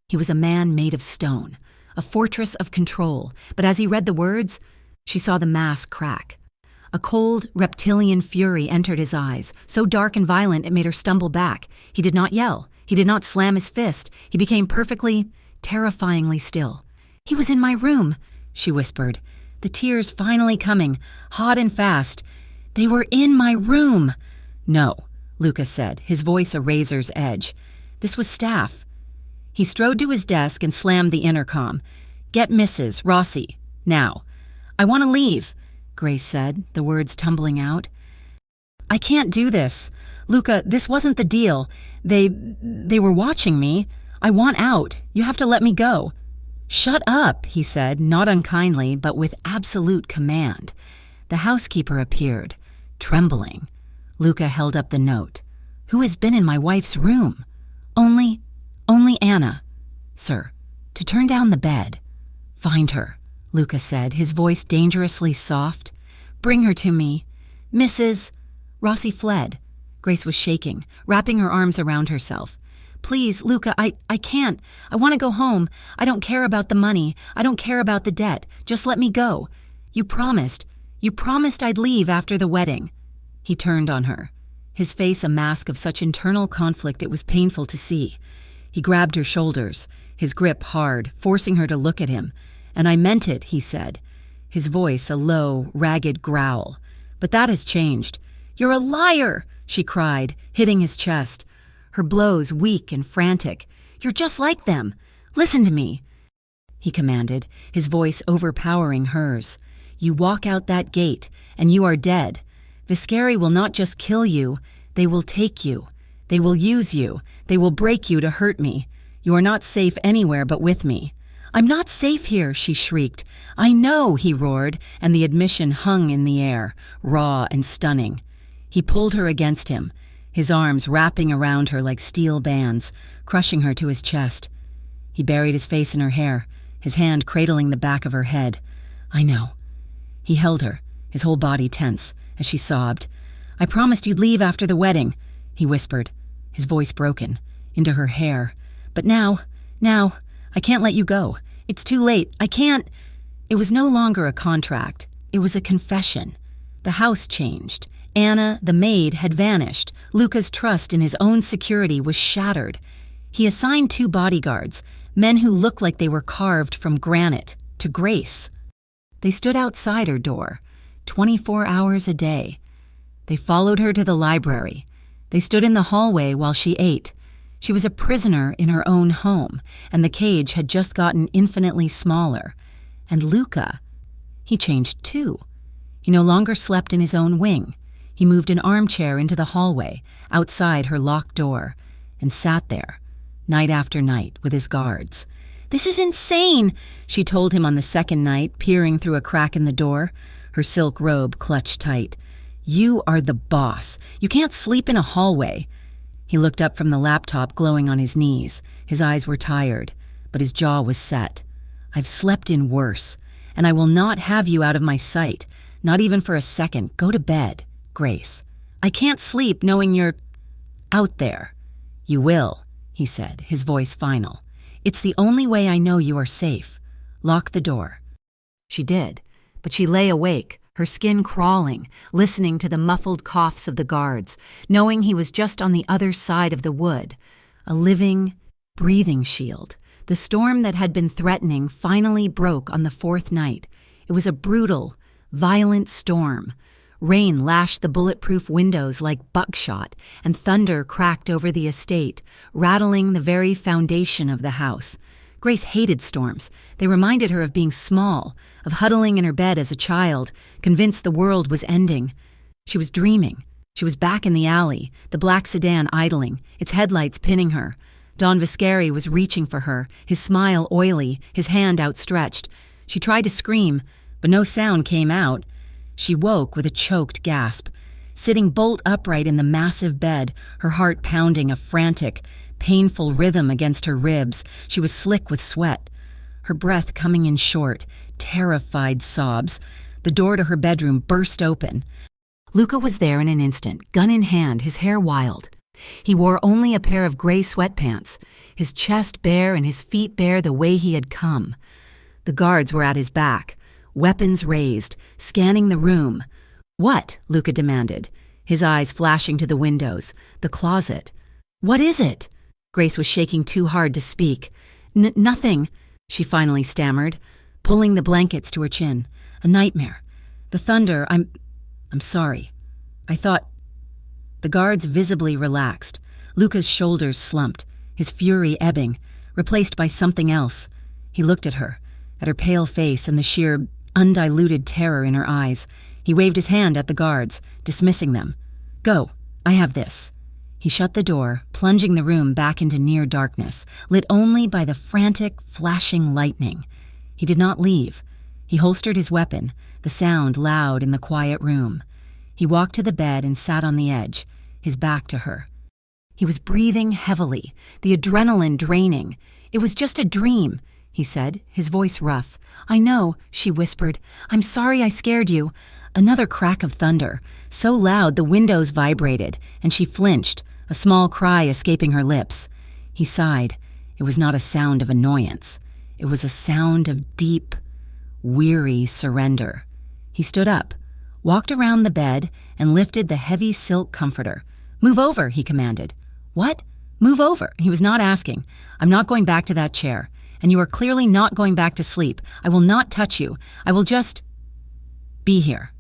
He was a man made of stone, a fortress of control, but as he read the words, she saw the mask crack. A cold, reptilian fury entered his eyes, so dark and violent it made her stumble back. He did not yell. He did not slam his fist. He became perfectly, terrifyingly still. "He was in my room," she whispered, the tears finally coming, hot and fast. "They were in my room." "No," Luca said, his voice a razor's edge. This was staff. He strode to his desk and slammed the intercom. "Get Mrs. Rossi, now." "I want to leave," Grace said, the words tumbling out. "I can't do this. Luca, this wasn't the deal. They were watching me. I want out. You have to let me go." "Shut up," he said, not unkindly, but with absolute command. The housekeeper appeared, trembling. Luca held up the note. "Who has been in my wife's room?" Only Anna. "Sir, to turn down the bed." "Find her," Luca said, his voice dangerously soft. "Bring her to me. Mrs." Rossi fled. Grace was shaking, wrapping her arms around herself. "Please, Luca, I can't. I want to go home. I don't care about the money. I don't care about the debt. Just let me go. You promised I'd leave after the wedding." He turned on her, his face a mask of such internal conflict it was painful to see. He grabbed her shoulders, his grip hard, forcing her to look at him. "And I meant it," he said, his voice a low, ragged growl. "But that has changed." "You're a liar!" she cried, hitting his chest, her blows weak and frantic. "You're just like them. Listen to me." he commanded, his voice overpowering hers. "You walk out that gate, and you are dead. Visceri will not just kill you, they will take you. They will use you. They will break you to hurt me. You are not safe anywhere but with me." "I'm not safe here," she shrieked. "I know," he roared, and the admission hung in the air, raw and stunning. He pulled her against him, his arms wrapping around her like steel bands, crushing her to his chest. He buried his face in her hair, his hand cradling the back of her head. "I know." He held her, his whole body tense, as she sobbed. "I promised you'd leave after the wedding," he whispered, his voice broken, into her hair. "But now, I can't let you go. It's too late. I can't." It was no longer a contract. It was a confession. The house changed. Anna, the maid, had vanished. Luca's trust in his own security was shattered. He assigned 2 bodyguards, men who looked like they were carved from granite, to Grace. They stood outside her door, 24 hours a day. They followed her to the library. They stood in the hallway while she ate. She was a prisoner in her own home, and the cage had just gotten infinitely smaller. And Luca, he changed too. He no longer slept in his own wing. He moved an armchair into the hallway, outside her locked door, and sat there, night after night, with his guards. "This is insane," she told him on the second night, peering through a crack in the door, her silk robe clutched tight. "You are the boss. You can't sleep in a hallway." He looked up from the laptop glowing on his knees. His eyes were tired, but his jaw was set. "I've slept in worse, and I will not have you out of my sight, not even for a second. Go to bed, Grace. I can't sleep knowing you're out there." "You will," he said, his voice final. "It's the only way I know you are safe. Lock the door." She did, but she lay awake, her skin crawling, listening to the muffled coughs of the guards, knowing he was just on the other side of the wood, a living, breathing shield. The storm that had been threatening finally broke on the 4th night. It was a brutal, violent storm. Rain lashed the bulletproof windows like buckshot, and thunder cracked over the estate, rattling the very foundation of the house. Grace hated storms. They reminded her of being small, of huddling in her bed as a child, convinced the world was ending. She was dreaming. She was back in the alley, the black sedan idling, its headlights pinning her. Don Visceri was reaching for her, his smile oily, his hand outstretched. She tried to scream, but no sound came out. She woke with a choked gasp. Sitting bolt upright in the massive bed, her heart pounding a frantic, painful rhythm against her ribs, she was slick with sweat. Her breath coming in short, terrified sobs. The door to her bedroom burst open. Luca was there in an instant, gun in hand, his hair wild. He wore only a pair of gray sweatpants, his chest bare and his feet bare the way he had come. The guards were at his back, weapons raised, scanning the room. "What?" Luca demanded, his eyes flashing to the windows, the closet. "What is it?" Grace was shaking too hard to speak. Nothing," she finally stammered, pulling the blankets to her chin. "A nightmare. The thunder, I'm sorry. I thought—" The guards visibly relaxed. Luca's shoulders slumped, his fury ebbing, replaced by something else. He looked at her pale face and the sheer, undiluted terror in her eyes. He waved his hand at the guards, dismissing them. "Go, I have this." He shut the door, plunging the room back into near darkness, lit only by the frantic, flashing lightning. He did not leave. He holstered his weapon, the sound loud in the quiet room. He walked to the bed and sat on the edge, his back to her. He was breathing heavily, the adrenaline draining. "It was just a dream," he said, his voice rough. "I know," she whispered. "I'm sorry I scared you." Another crack of thunder, so loud the windows vibrated, and she flinched, a small cry escaping her lips. He sighed. It was not a sound of annoyance. It was a sound of deep, weary surrender. He stood up, walked around the bed, and lifted the heavy silk comforter. "Move over," he commanded. "What?" "Move over." He was not asking. "I'm not going back to that chair. And you are clearly not going back to sleep. I will not touch you. I will just be here."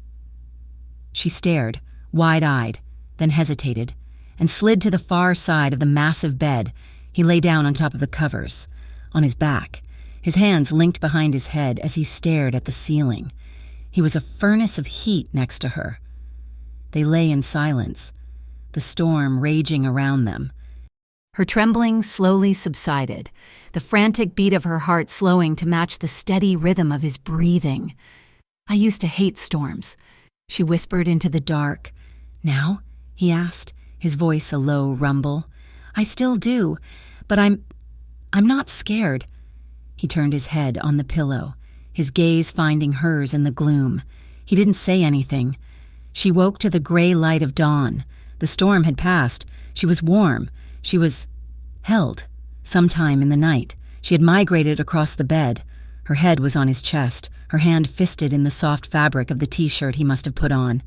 She stared, wide-eyed, then hesitated, and slid to the far side of the massive bed. He lay down on top of the covers, on his back. his hands linked behind his head as he stared at the ceiling. He was a furnace of heat next to her. They lay in silence, the storm raging around them. Her trembling slowly subsided, the frantic beat of her heart slowing to match the steady rhythm of his breathing. "I used to hate storms," she whispered into the dark. "Now?" he asked, his voice a low rumble. "I still do, but I'm not scared." He turned his head on the pillow, his gaze finding hers in the gloom. He didn't say anything. She woke to the gray light of dawn. The storm had passed. She was warm. She was held. Sometime in the night, she had migrated across the bed. Her head was on his chest, her hand fisted in the soft fabric of the t-shirt he must have put on.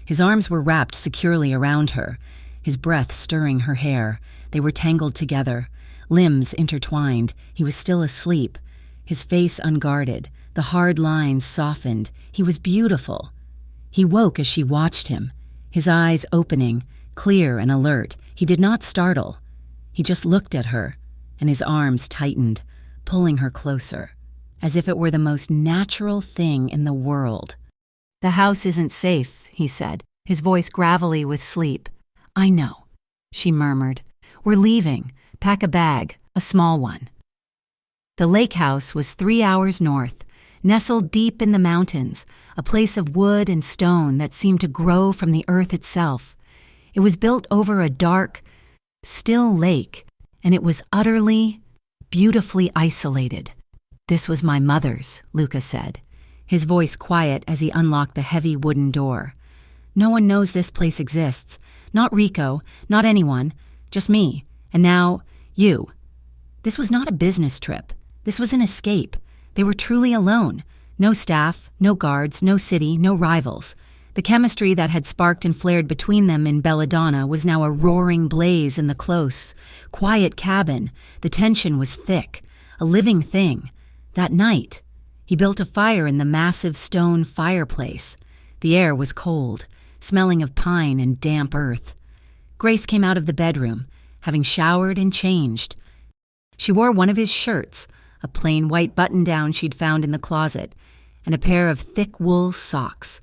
His arms were wrapped securely around her, his breath stirring her hair. They were tangled together, limbs intertwined. He was still asleep, his face unguarded, the hard lines softened. He was beautiful. He woke as she watched him, his eyes opening, clear and alert. He did not startle. He just looked at her, and his arms tightened, pulling her closer, as if it were the most natural thing in the world. "The house isn't safe," he said, his voice gravelly with sleep. "I know," she murmured. "We're leaving. Pack a bag, a small one." The lake house was 3 hours north, nestled deep in the mountains, a place of wood and stone that seemed to grow from the earth itself. It was built over a dark, still lake, and it was utterly, beautifully isolated. "This was my mother's," Luca said, his voice quiet as he unlocked the heavy wooden door. "No one knows this place exists. Not Rico, not anyone, just me, and now you." This was not a business trip. This was an escape. They were truly alone. No staff, no guards, no city, no rivals. The chemistry that had sparked and flared between them in Belladonna was now a roaring blaze in the close, quiet cabin. The tension was thick, a living thing. That night, he built a fire in the massive stone fireplace. The air was cold, smelling of pine and damp earth. Grace came out of the bedroom, having showered and changed. She wore one of his shirts, a plain white button-down she'd found in the closet, and a pair of thick wool socks.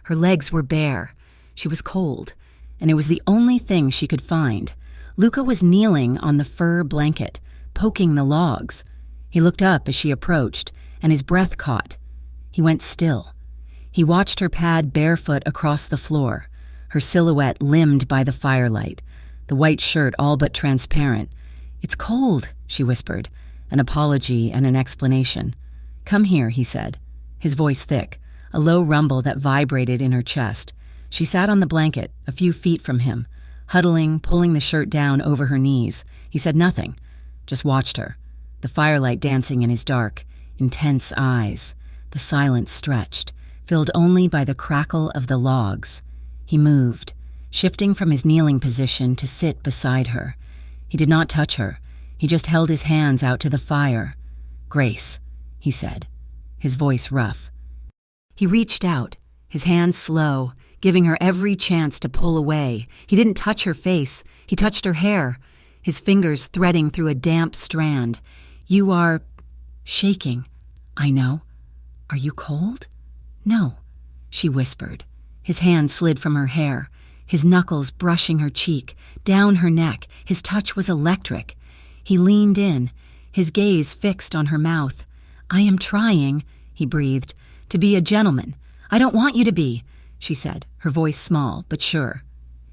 Her legs were bare. She was cold, and it was the only thing she could find. Luca was kneeling on the fur blanket, poking the logs. He looked up as she approached, and his breath caught. He went still. He watched her pad barefoot across the floor, her silhouette limned by the firelight, the white shirt all but transparent. "It's cold," she whispered, an apology and an explanation. "Come here," he said, his voice thick, a low rumble that vibrated in her chest. She sat on the blanket, a few feet from him, huddling, pulling the shirt down over her knees. He said nothing, just watched her, the firelight dancing in his dark, intense eyes. The silence stretched, filled only by the crackle of the logs. He moved, shifting from his kneeling position to sit beside her. He did not touch her. He just held his hands out to the fire. "Grace," he said, his voice rough. He reached out, his hands slow, giving her every chance to pull away. He didn't touch her face. He touched her hair, his fingers threading through a damp strand. "You are shaking." "I know. Are you cold?" "No," she whispered. His hand slid from her hair, his knuckles brushing her cheek, down her neck. His touch was electric. He leaned in, his gaze fixed on her mouth. "I am trying," he breathed, "to be a gentleman. I don't want you to be," she said, her voice small but sure.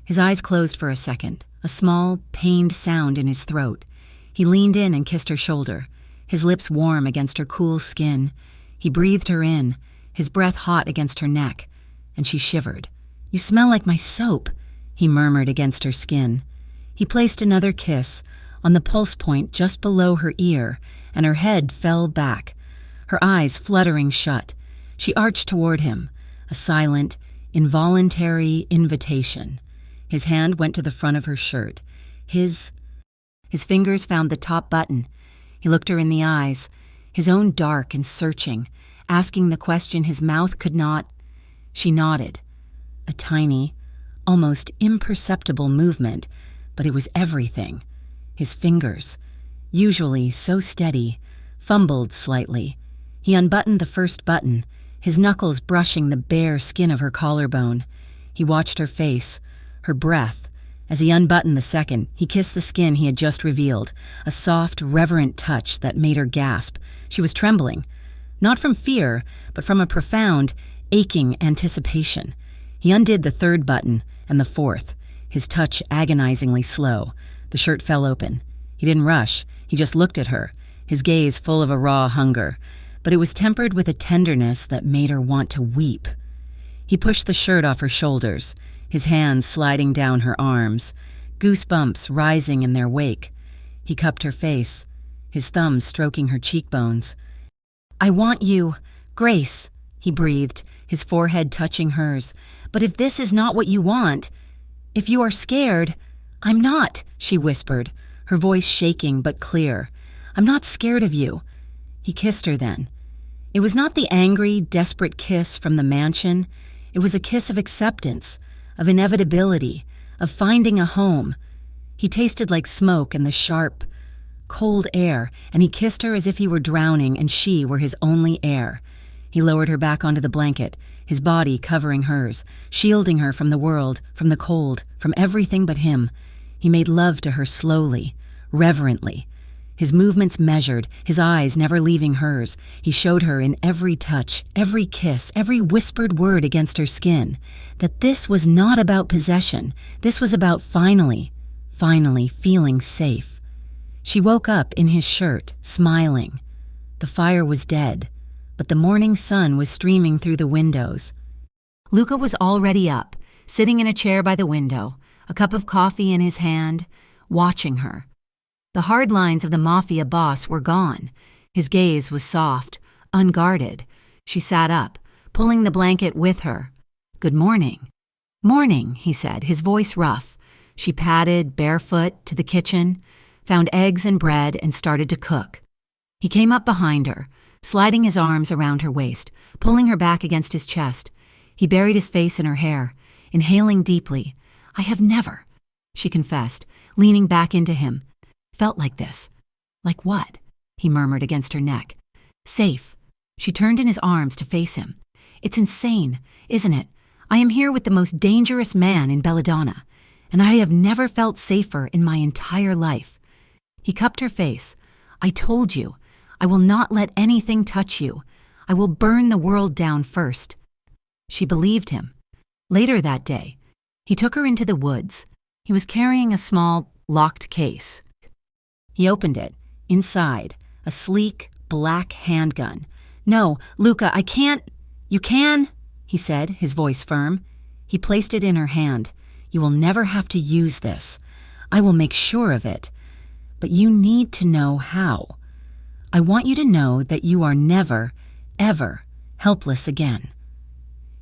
His eyes closed for a second, a small, pained sound in his throat. He leaned in and kissed her shoulder, his lips warm against her cool skin. He breathed her in, his breath hot against her neck, and she shivered. "You smell like my soap," he murmured against her skin. He placed another kiss on the pulse point just below her ear, and her head fell back, her eyes fluttering shut. She arched toward him, a silent, involuntary invitation. His hand went to the front of her shirt. His fingers found the top button. He looked her in the eyes, his own dark and searching, asking the question his mouth could not. She nodded. A tiny, almost imperceptible movement, but it was everything. His fingers, usually so steady, fumbled slightly. He unbuttoned the first button, his knuckles brushing the bare skin of her collarbone. He watched her face, her breath. As he unbuttoned the second, he kissed the skin he had just revealed, a soft, reverent touch that made her gasp. She was trembling, not from fear, but from a profound, aching anticipation. He undid the third button and the fourth, his touch agonizingly slow. The shirt fell open. He didn't rush. He just looked at her, his gaze full of a raw hunger, but it was tempered with a tenderness that made her want to weep. He pushed the shirt off her shoulders, his hands sliding down her arms, goosebumps rising in their wake. He cupped her face, his thumbs stroking her cheekbones. "I want you, Grace," he breathed, his forehead touching hers. "But if this is not what you want, if you are scared—" "I'm not," she whispered, her voice shaking but clear. "I'm not scared of you." He kissed her then. It was not the angry, desperate kiss from the mansion. It was a kiss of acceptance, of inevitability, of finding a home. He tasted like smoke and the sharp, cold air, and he kissed her as if he were drowning and she were his only air. He lowered her back onto the blanket, his body covering hers, shielding her from the world, from the cold, from everything but him. He made love to her slowly, reverently, his movements measured, his eyes never leaving hers. He showed her in every touch, every kiss, every whispered word against her skin, that this was not about possession. This was about finally feeling safe. She woke up in his shirt, smiling. The fire was dead, but the morning sun was streaming through the windows. Luca was already up, sitting in a chair by the window, a cup of coffee in his hand, watching her. The hard lines of the mafia boss were gone. His gaze was soft, unguarded. She sat up, pulling the blanket with her. "Good morning." "Morning," he said, his voice rough. She padded, barefoot, to the kitchen, found eggs and bread, and started to cook. He came up behind her, sliding his arms around her waist, pulling her back against his chest. He buried his face in her hair, inhaling deeply. "I have never," she confessed, leaning back into him, "felt like this." "Like what?" he murmured against her neck. "Safe." She turned in his arms to face him. "It's insane, isn't it? I am here with the most dangerous man in Belladonna, and I have never felt safer in my entire life." He cupped her face. "I told you, I will not let anything touch you. I will burn the world down first." She believed him. Later that day, he took her into the woods. He was carrying a small, locked case. He opened it. Inside, a sleek, black handgun. "No, Luca, I can't—" "You can," he said, his voice firm. He placed it in her hand. "You will never have to use this. I will make sure of it. But you need to know how. I want you to know that you are never, ever helpless again."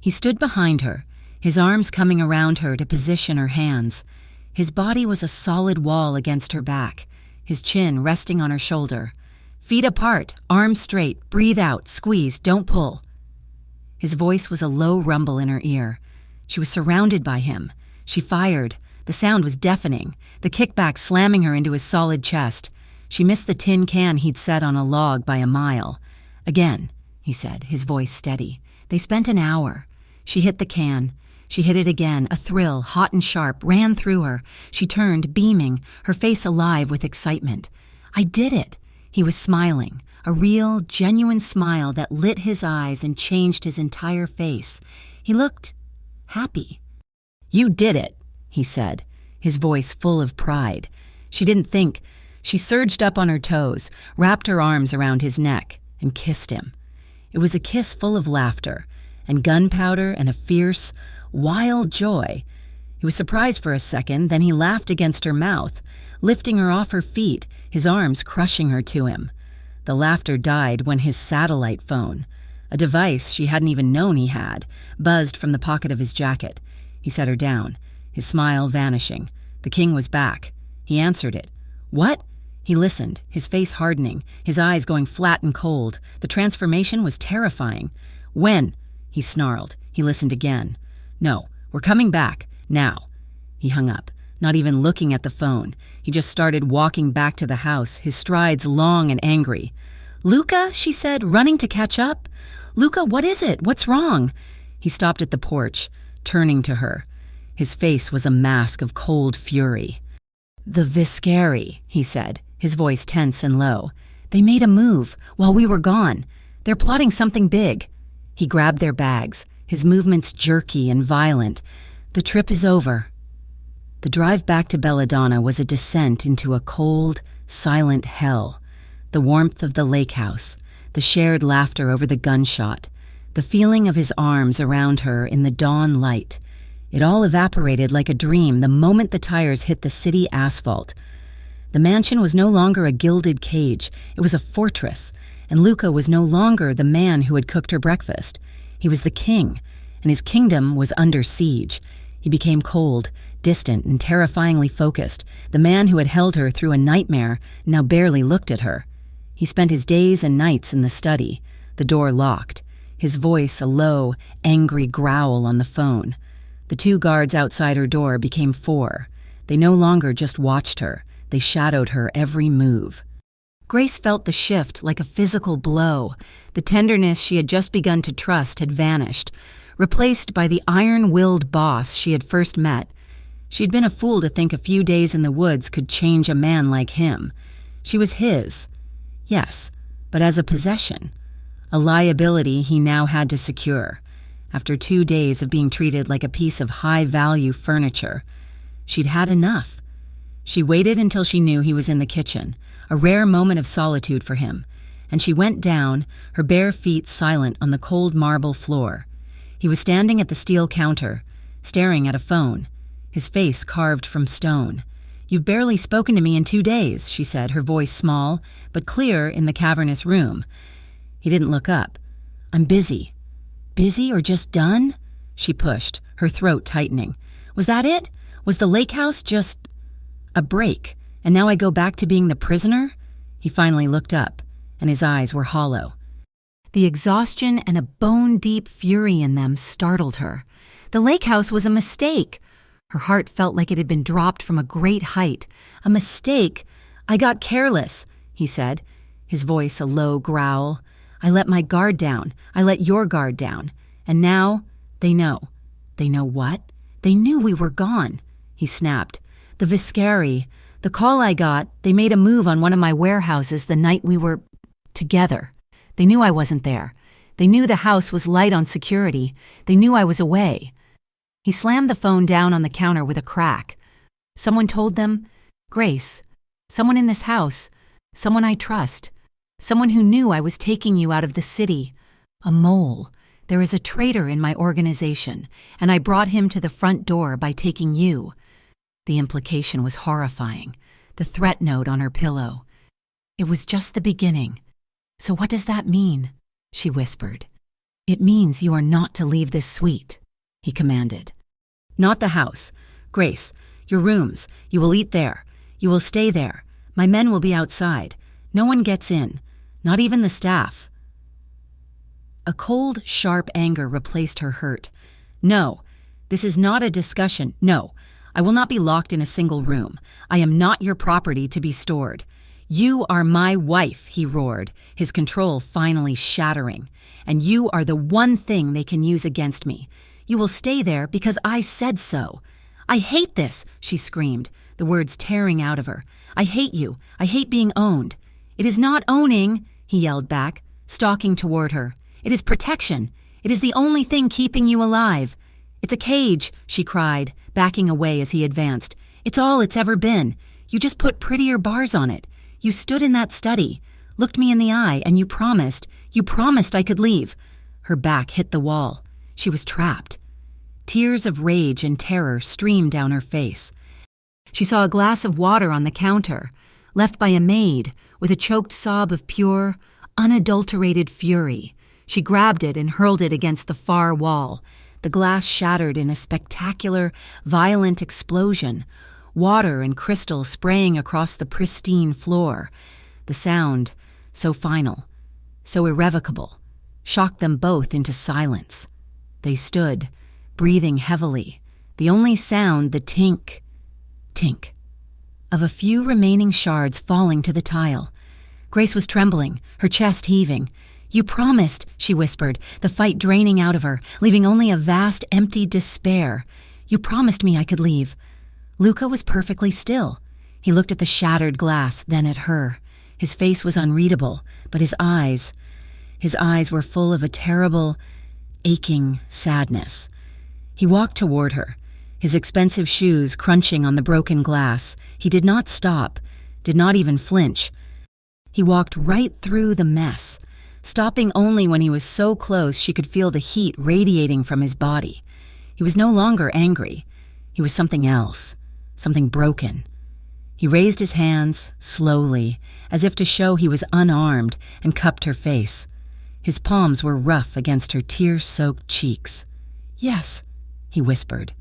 He stood behind her, his arms coming around her to position her hands. His body was a solid wall against her back, his chin resting on her shoulder. "Feet apart, arms straight, breathe out, squeeze, don't pull." His voice was a low rumble in her ear. She was surrounded by him. She fired. The sound was deafening, the kickback slamming her into his solid chest. She missed the tin can he'd set on a log by a mile. "Again," he said, his voice steady. They spent an hour. She hit the can. She hit it again. A thrill, hot and sharp, ran through her. She turned, beaming, her face alive with excitement. "I did it." He was smiling, a real, genuine smile that lit his eyes and changed his entire face. He looked happy. "You did it," he said, his voice full of pride. She didn't think. She surged up on her toes, wrapped her arms around his neck, and kissed him. It was a kiss full of laughter, and gunpowder, and a fierce, wild joy. He was surprised for a second, then he laughed against her mouth, lifting her off her feet, his arms crushing her to him. The laughter died when his satellite phone, a device she hadn't even known he had, buzzed from the pocket of his jacket. He set her down, his smile vanishing. The king was back. He answered it. "What?" He listened, his face hardening, his eyes going flat and cold. The transformation was terrifying. "When?" he snarled. He listened again. "No, we're coming back. Now." He hung up, not even looking at the phone. He just started walking back to the house, his strides long and angry. "Luca," she said, running to catch up. "Luca, what is it? What's wrong?" He stopped at the porch, turning to her. His face was a mask of cold fury. "The Viscari," he said, his voice tense and low. "They made a move while we were gone. They're plotting something big." He grabbed their bags, his movements jerky and violent. "The trip is over." The drive back to Belladonna was a descent into a cold, silent hell. The warmth of the lake house, the shared laughter over the gunshot, the feeling of his arms around her in the dawn light. It all evaporated like a dream the moment the tires hit the city asphalt. The mansion was no longer a gilded cage. It was a fortress, and Luca was no longer the man who had cooked her breakfast. He was the king, and his kingdom was under siege. He became cold, distant, and terrifyingly focused. The man who had held her through a nightmare now barely looked at her. He spent his days and nights in the study, the door locked, his voice a low, angry growl on the phone. The 2 guards outside her door became 4. They no longer just watched her. They shadowed her every move. Grace felt the shift like a physical blow. The tenderness she had just begun to trust had vanished, replaced by the iron-willed boss she had first met. She'd been a fool to think a few days in the woods could change a man like him. She was his. Yes, but as a possession. A liability he now had to secure. After 2 days of being treated like a piece of high-value furniture, she'd had enough. She waited until she knew he was in the kitchen, a rare moment of solitude for him, and she went down, her bare feet silent on the cold marble floor. He was standing at the steel counter, staring at a phone, his face carved from stone. "You've barely spoken to me in 2 days," she said, her voice small, but clear in the cavernous room. He didn't look up. "I'm busy." "Busy or just done?" She pushed, her throat tightening. "Was that it? Was the lake house just a break, and now I go back to being the prisoner?" He finally looked up, and his eyes were hollow. The exhaustion and a bone-deep fury in them startled her. The lake house was a mistake. Her heart felt like it had been dropped from a great height. "A mistake? I got careless," he said, his voice a low growl. "I let my guard down. I let your guard down. And now they know." "They know what?" "They knew we were gone," he snapped. "The Viscari. The call I got, they made a move on one of my warehouses the night we were together. They knew I wasn't there. They knew the house was light on security. They knew I was away." He slammed the phone down on the counter with a crack. "Someone told them, Grace, someone in this house, someone I trust, someone who knew I was taking you out of the city. A mole. There is a traitor in my organization, and I brought him to the front door by taking you." The implication was horrifying, the threat note on her pillow. "It was just the beginning. So what does that mean?" she whispered. "It means you are not to leave this suite," he commanded. "Not the house. Grace, your rooms. You will eat there. You will stay there. My men will be outside. No one gets in, not even the staff." A cold, sharp anger replaced her hurt. "No, this is not a discussion. No, I will not be locked in a single room. I am not your property to be stored. You are my wife," he roared, his control finally shattering. "And you are the one thing they can use against me. You will stay there because I said so." "I hate this," she screamed, the words tearing out of her. "I hate you. I hate being owned." "It is not owning," he yelled back, stalking toward her. "It is protection. It is the only thing keeping you alive." "It's a cage," she cried, backing away as he advanced. "It's all it's ever been. You just put prettier bars on it. You stood in that study, looked me in the eye, and you promised I could leave." Her back hit the wall. She was trapped. Tears of rage and terror streamed down her face. She saw a glass of water on the counter, left by a maid, with a choked sob of pure, unadulterated fury. She grabbed it and hurled it against the far wall. The glass shattered in a spectacular, violent explosion, water and crystal spraying across the pristine floor. The sound, so final, so irrevocable, shocked them both into silence. They stood, breathing heavily, the only sound the tink of a few remaining shards falling to the tile. Grace was trembling, her chest heaving. "You promised," she whispered, the fight draining out of her, leaving only a vast, empty despair. "You promised me I could leave." Luca was perfectly still. He looked at the shattered glass, then at her. His face was unreadable, but his eyes were full of a terrible, aching sadness. He walked toward her, his expensive shoes crunching on the broken glass. He did not stop, did not even flinch. He walked right through the mess, stopping only when he was so close she could feel the heat radiating from his body. He was no longer angry. He was something else, something broken. He raised his hands, slowly, as if to show he was unarmed, and cupped her face. His palms were rough against her tear-soaked cheeks. "Yes," he whispered,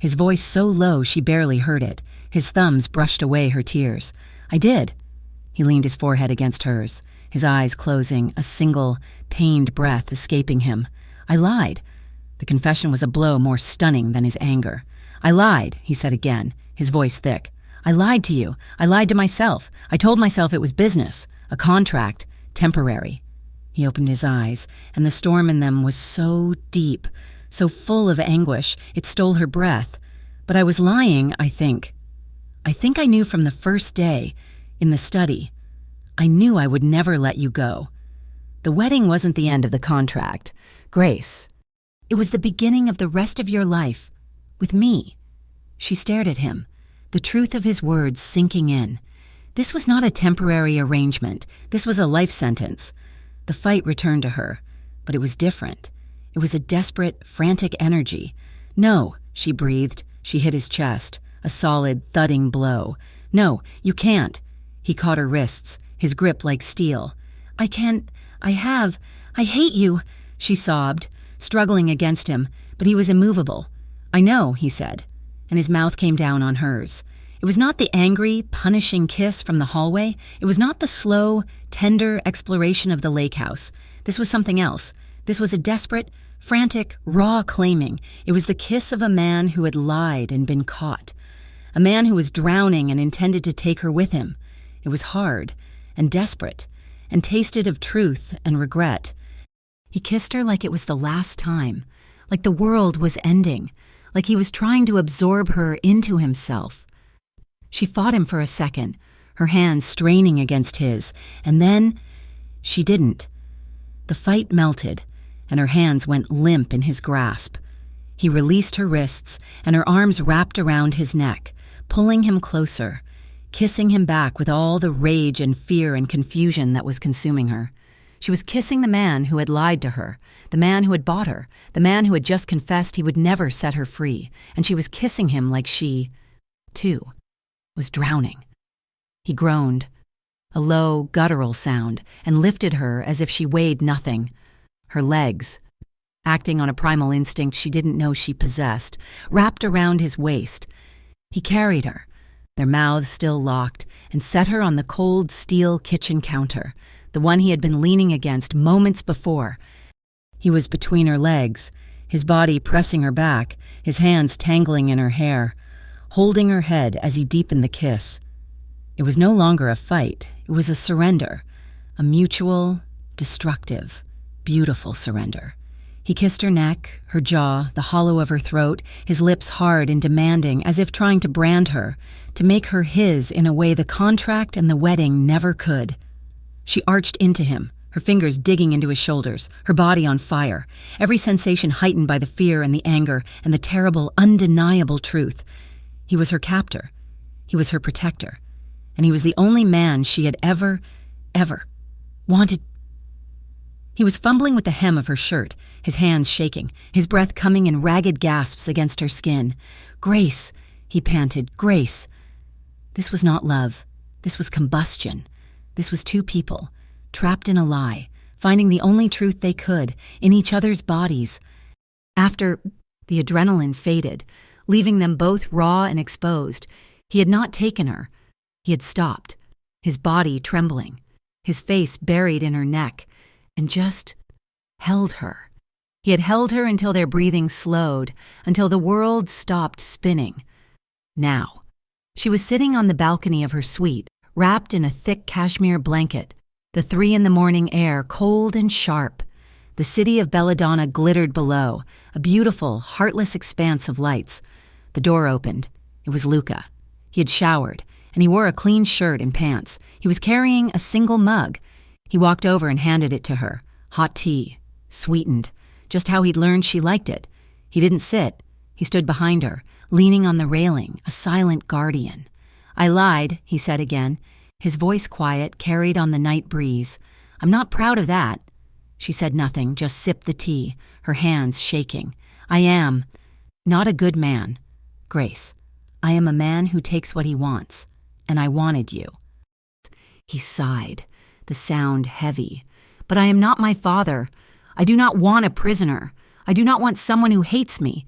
his voice so low she barely heard it. His thumbs brushed away her tears. "I did." He leaned his forehead against hers, his eyes closing, a single, pained breath escaping him. "I lied." The confession was a blow more stunning than his anger. "I lied," he said again, his voice thick. "I lied to you. I lied to myself. I told myself it was business, a contract, temporary." He opened his eyes, and the storm in them was so deep, so full of anguish, it stole her breath. "But I was lying, I think. I think I knew from the first day, in the study. I knew I would never let you go. The wedding wasn't the end of the contract, Grace. It was the beginning of the rest of your life, with me." She stared at him, the truth of his words sinking in. This was not a temporary arrangement. This was a life sentence. The fight returned to her, but it was different. It was a desperate, frantic energy. "No," she breathed. She hit his chest, a solid, thudding blow. "No, you can't." He caught her wrists, his grip like steel. I hate you," she sobbed, struggling against him, but he was immovable. "I know," he said, and his mouth came down on hers. It was not the angry, punishing kiss from the hallway. It was not the slow, tender exploration of the lake house. This was something else. This was a desperate, frantic, raw claiming. It was the kiss of a man who had lied and been caught. A man who was drowning and intended to take her with him. It was hard and desperate and tasted of truth and regret. He kissed her like it was the last time, like the world was ending, like he was trying to absorb her into himself. She fought him for a second, her hands straining against his, and then she didn't. The fight melted, and her hands went limp in his grasp. He released her wrists, and her arms wrapped around his neck, pulling him closer, kissing him back with all the rage and fear and confusion that was consuming her. She was kissing the man who had lied to her, the man who had bought her, the man who had just confessed he would never set her free, and she was kissing him like she, too, was drowning. He groaned, a low, guttural sound, and lifted her as if she weighed nothing. Her legs, acting on a primal instinct she didn't know she possessed, wrapped around his waist. He carried her, their mouths still locked, and set her on the cold steel kitchen counter, the one he had been leaning against moments before. He was between her legs, his body pressing her back, his hands tangling in her hair, holding her head as he deepened the kiss. It was no longer a fight. It was a surrender, a mutual, destructive, beautiful surrender. He kissed her neck, her jaw, the hollow of her throat, his lips hard and demanding, as if trying to brand her, to make her his in a way the contract and the wedding never could. She arched into him, her fingers digging into his shoulders, her body on fire, every sensation heightened by the fear and the anger and the terrible, undeniable truth. He was her captor. He was her protector. And he was the only man she had ever wanted. He was fumbling with the hem of her shirt, his hands shaking, his breath coming in ragged gasps against her skin. "Grace," he panted, "Grace." This was not love. This was combustion. This was two people, trapped in a lie, finding the only truth they could, in each other's bodies. After the adrenaline faded, leaving them both raw and exposed, he had not taken her. He had stopped, his body trembling, his face buried in her neck, and just held her. He had held her until their breathing slowed, until the world stopped spinning. Now, she was sitting on the balcony of her suite, wrapped in a thick cashmere blanket, The 3 in the morning air cold and sharp. The city of Belladonna glittered below, a beautiful, heartless expanse of lights. The door opened. It was Luca. He had showered, and he wore a clean shirt and pants. He was carrying a single mug. He walked over and handed it to her. Hot tea, sweetened, just how he'd learned she liked it. He didn't sit. He stood behind her, leaning on the railing, a silent guardian. "I lied," he said again, his voice quiet, carried on the night breeze. "I'm not proud of that." She said nothing, just sipped the tea, her hands shaking. "I am not a good man, Grace. I am a man who takes what he wants, and I wanted you." He sighed, the sound heavy. "But I am not my father. I do not want a prisoner. I do not want someone who hates me."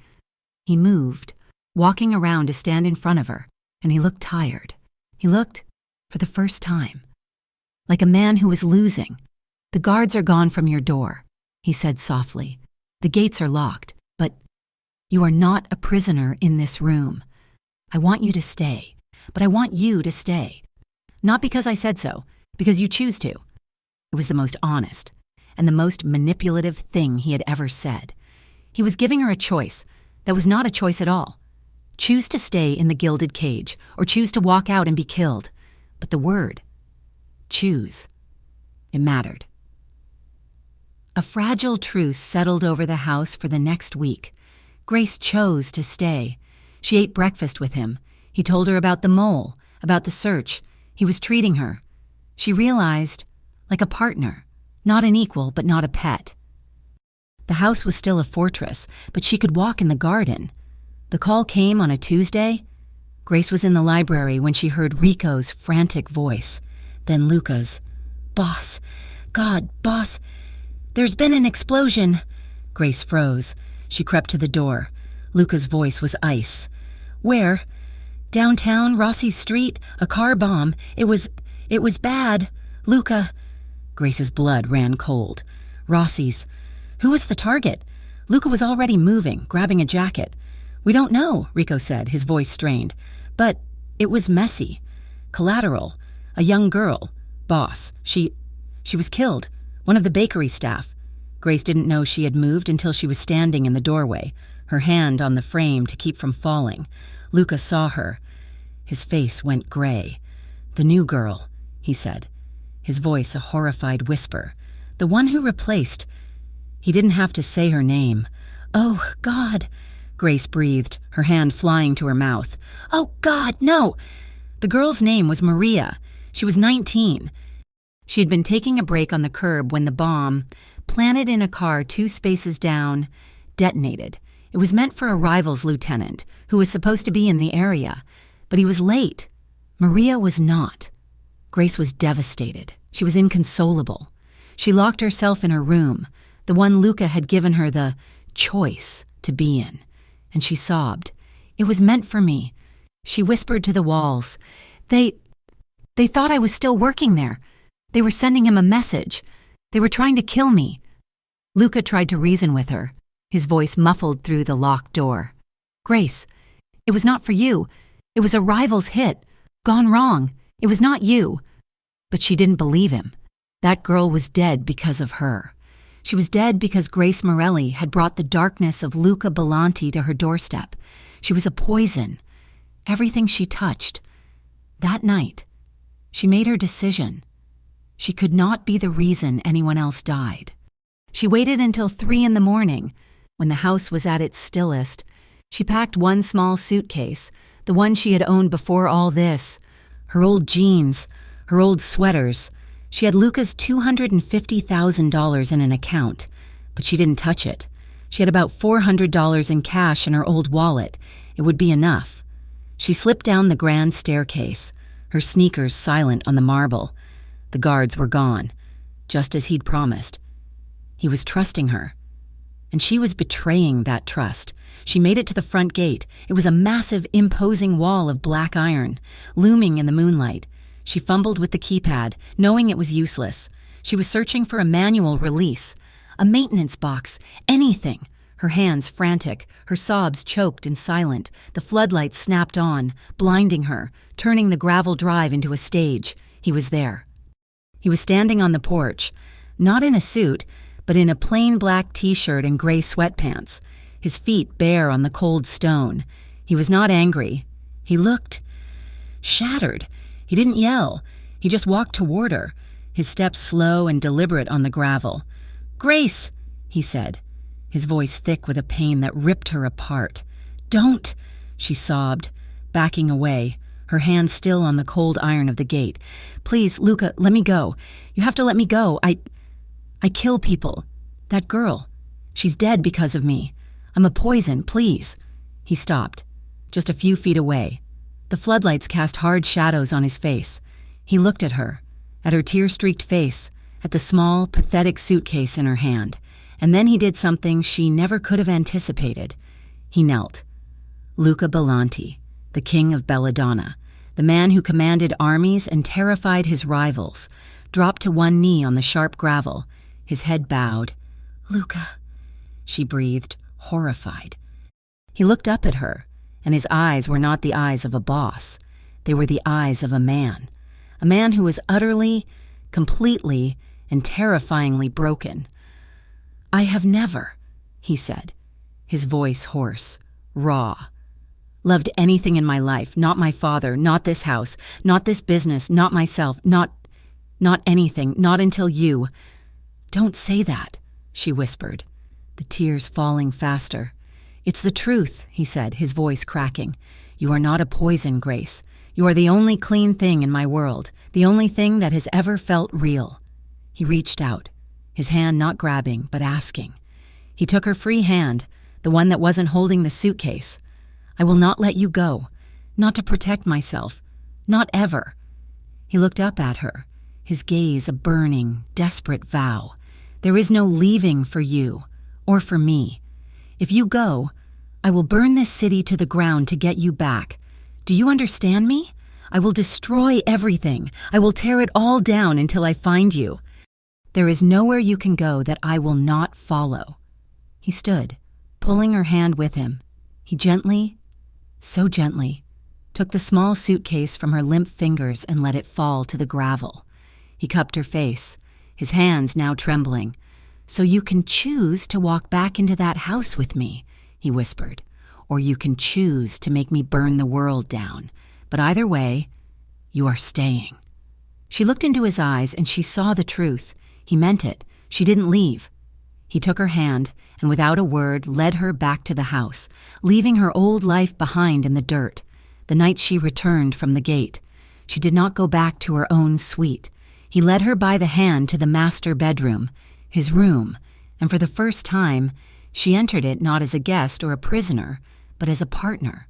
He moved, walking around to stand in front of her, and he looked tired. He looked, for the first time, like a man who was losing. "The guards are gone from your door," he said softly. "The gates are locked, but you are not a prisoner in this room. I want you to stay, but I want you to stay. Not because I said so, because you choose to." It was the most honest and the most manipulative thing he had ever said. He was giving her a choice that was not a choice at all. Choose to stay in the gilded cage, or choose to walk out and be killed. But the word, choose, it mattered. A fragile truce settled over the house for the next week. Grace chose to stay. She ate breakfast with him. He told her about the mole, about the search. He was treating her. She realized, like a partner, not an equal, but not a pet. The house was still a fortress, but she could walk in the garden. The call came on a Tuesday. Grace was in the library when she heard Rico's frantic voice, then Luca's. "Boss, God, boss, there's been an explosion." Grace froze. She crept to the door. Luca's voice was ice. "Where?" "Downtown, Rossi's Street, a car bomb. It was bad. Luca." Grace's blood ran cold. "Rossi's. Who was the target?" Luca was already moving, grabbing a jacket. "We don't know," Rico said, his voice strained. "But it was messy. Collateral. A young girl. Boss. She was killed. One of the bakery staff." Grace didn't know she had moved until she was standing in the doorway, her hand on the frame to keep from falling. Luca saw her. His face went gray. "The new girl," he said, his voice a horrified whisper. "The one who replaced." He didn't have to say her name. "Oh, God," Grace breathed, her hand flying to her mouth. "Oh, God, no!" The girl's name was Maria. She was 19. She had been taking a break on the curb when the bomb, planted in a car 2 spaces down, detonated. It was meant for a rival's lieutenant, who was supposed to be in the area, but he was late. Maria was not. Grace was devastated. She was inconsolable. She locked herself in her room, the one Luca had given her the choice to be in, and she sobbed. "It was meant for me." She whispered to the walls. They thought I was still working there. They were sending him a message. They were trying to kill me." Luca tried to reason with her, his voice muffled through the locked door. "Grace, it was not for you. It was a rival's hit. Gone wrong. It was not you." But she didn't believe him. That girl was dead because of her. She was dead because Grace Morelli had brought the darkness of Luca Belanti to her doorstep. She was a poison. Everything she touched. That night, she made her decision. She could not be the reason anyone else died. She waited until 3 in the morning. When the house was at its stillest, she packed one small suitcase, the one she had owned before all this. Her old jeans, her old sweaters. She had Luca's $250,000 in an account, but she didn't touch it. She had about $400 in cash in her old wallet. It would be enough. She slipped down the grand staircase, her sneakers silent on the marble. The guards were gone, just as he'd promised. He was trusting her, and she was betraying that trust. She made it to the front gate. It was a massive, imposing wall of black iron, looming in the moonlight. She fumbled with the keypad, knowing it was useless. She was searching for a manual release, a maintenance box, anything. Her hands frantic, her sobs choked and silent. The floodlights snapped on, blinding her, turning the gravel drive into a stage. He was there. He was standing on the porch, not in a suit, but in a plain black t-shirt and gray sweatpants, his feet bare on the cold stone. He was not angry. He looked shattered. He didn't yell. He just walked toward her, his steps slow and deliberate on the gravel. "Grace," he said, his voice thick with a pain that ripped her apart. "Don't," she sobbed, backing away, her hand still on the cold iron of the gate. "Please, Luca, let me go. You have to let me go. I kill people. That girl, she's dead because of me. I'm a poison, please." He stopped, just a few feet away. The floodlights cast hard shadows on his face. He looked at her tear-streaked face, at the small, pathetic suitcase in her hand, and then he did something she never could have anticipated. He knelt. Luca Bellanti, the king of Belladonna, the man who commanded armies and terrified his rivals, dropped to one knee on the sharp gravel, his head bowed. "Luca," she breathed, horrified. He looked up at her, and his eyes were not the eyes of a boss. They were the eyes of a man who was utterly, completely, and terrifyingly broken. "I have never," he said, his voice hoarse, raw, "loved anything in my life, not my father, not this house, not this business, not myself, not anything, not until you." "Don't say that," she whispered, the tears falling faster. "It's the truth," he said, his voice cracking. "You are not a poison, Grace. You are the only clean thing in my world, the only thing that has ever felt real." He reached out, his hand not grabbing, but asking. He took her free hand, the one that wasn't holding the suitcase. "I will not let you go, not to protect myself, not ever." He looked up at her, his gaze a burning, desperate vow. "There is no leaving for you, or for me. If you go, I will burn this city to the ground to get you back. Do you understand me? I will destroy everything. I will tear it all down until I find you. There is nowhere you can go that I will not follow." He stood, pulling her hand with him. He gently, so gently, took the small suitcase from her limp fingers and let it fall to the gravel. He cupped her face, his hands now trembling. "So you can choose to walk back into that house with me," he whispered, "or you can choose to make me burn the world down. But either way, you are staying." She looked into his eyes and she saw the truth. He meant it. She didn't leave. He took her hand and without a word led her back to the house, leaving her old life behind in the dirt. The night she returned from the gate, she did not go back to her own suite. He led her by the hand to the master bedroom, his room, and for the first time, she entered it not as a guest or a prisoner, but as a partner.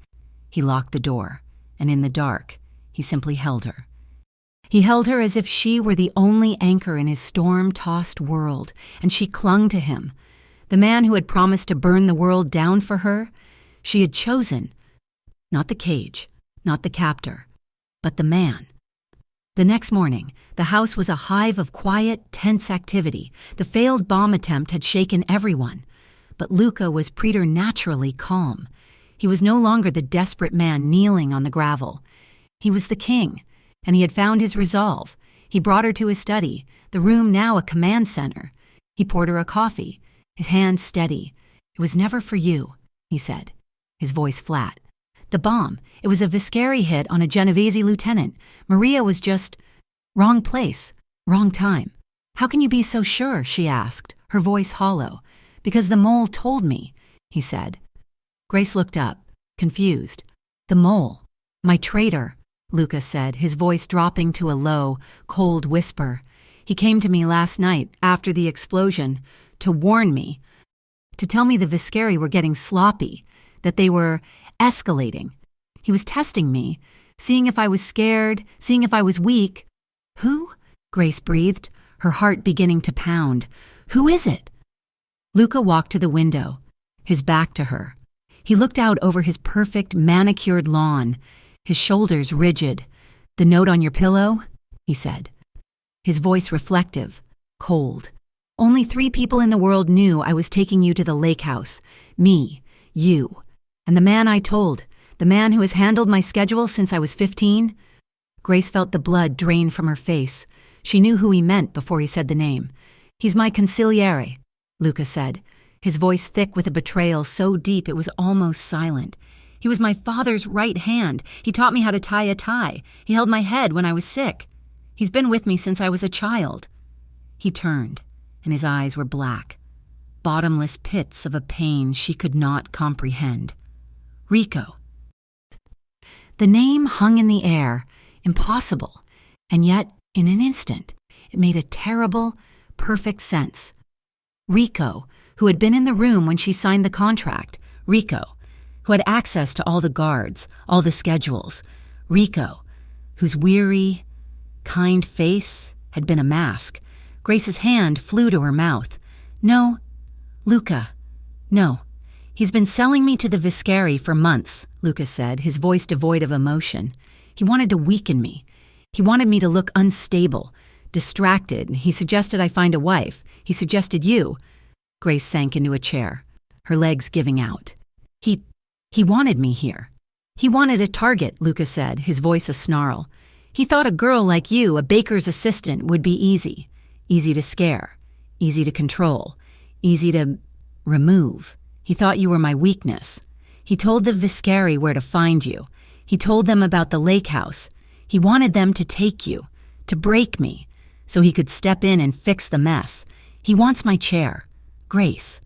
He locked the door, and in the dark, he simply held her. He held her as if she were the only anchor in his storm-tossed world, and she clung to him. The man who had promised to burn the world down for her, she had chosen, not the cage, not the captor, but the man. The next morning, the house was a hive of quiet, tense activity. The failed bomb attempt had shaken everyone. But Luca was preternaturally calm. He was no longer the desperate man kneeling on the gravel. He was the king, and he had found his resolve. He brought her to his study, the room now a command center. He poured her a coffee, his hand steady. "It was never for you," he said, his voice flat. "The bomb, it was a Viscari hit on a Genovese lieutenant. Maria was just wrong place, wrong time." "How can you be so sure?" she asked, her voice hollow. "Because the mole told me," he said. Grace looked up, confused. "The mole, my traitor," Luca said, his voice dropping to a low, cold whisper. "He came to me last night, after the explosion, to warn me, to tell me the Viscari were getting sloppy, that they were escalating. He was testing me, seeing if I was scared, seeing if I was weak." "Who?" Grace breathed, her heart beginning to pound. "Who is it?" Luca walked to the window, his back to her. He looked out over his perfect, manicured lawn, his shoulders rigid. "The note on your pillow?" he said, his voice reflective, cold. "Only 3 people in the world knew I was taking you to the lake house. Me, you, and the man I told, the man who has handled my schedule since I was 15. Grace felt the blood drain from her face. She knew who he meant before he said the name. "He's my consigliere," Luca said, his voice thick with a betrayal so deep it was almost silent. "He was my father's right hand. He taught me how to tie a tie. He held my head when I was sick. He's been with me since I was a child." He turned, and his eyes were black, bottomless pits of a pain she could not comprehend. Rico. The name hung in the air, impossible, and yet, in an instant, it made a terrible, perfect sense. Rico, who had been in the room when she signed the contract. Rico, who had access to all the guards, all the schedules. Rico, whose weary, kind face had been a mask. Grace's hand flew to her mouth. "No, Luca, no. He's been selling me to the Viscari for months," Luca said, his voice devoid of emotion. "He wanted to weaken me. He wanted me to look unstable, distracted. He suggested I find a wife. He suggested you." Grace sank into a chair, her legs giving out. He wanted me here. "He wanted a target," Luca said, his voice a snarl. "He thought a girl like you, a baker's assistant, would be easy. Easy to scare, easy to control, easy to remove. He thought you were my weakness. He told the Viscari where to find you. He told them about the lake house. He wanted them to take you, to break me, so he could step in and fix the mess. He wants my chair. Grace."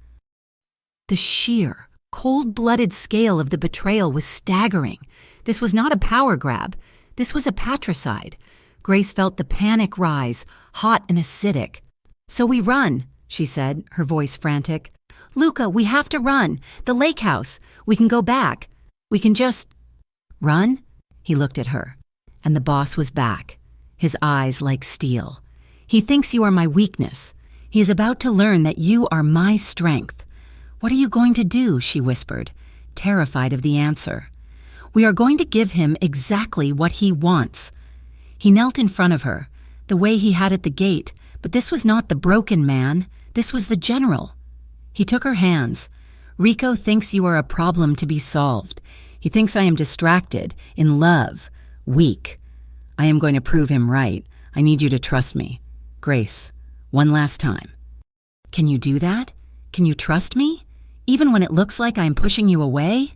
The sheer, cold-blooded scale of the betrayal was staggering. This was not a power grab. This was a patricide. Grace felt the panic rise, hot and acidic. "So we run," she said, her voice frantic. "Luca, we have to run. The lake house. We can go back. We can just—" "Run?" He looked at her, and the boss was back, his eyes like steel. "He thinks you are my weakness. He is about to learn that you are my strength." "What are you going to do?" she whispered, terrified of the answer. "We are going to give him exactly what he wants." He knelt in front of her, the way he had at the gate, but this was not the broken man. This was the general. He took her hands. "Rico thinks you are a problem to be solved. He thinks I am distracted, in love, weak. I am going to prove him right. I need you to trust me. Grace, one last time." "Can you do that? Can you trust me? Even when it looks like I am pushing you away?"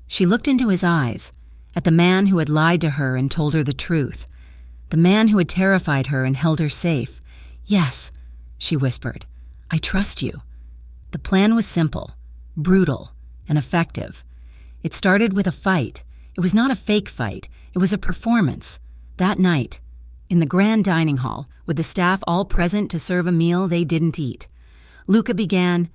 She looked into his eyes, at the man who had lied to her and told her the truth, the man who had terrified her and held her safe. "Yes," she whispered, "I trust you." The plan was simple, brutal, and effective. It started with a fight. It was not a fake fight. It was a performance. That night, in the grand dining hall, with the staff all present to serve a meal they didn't eat, Luca began,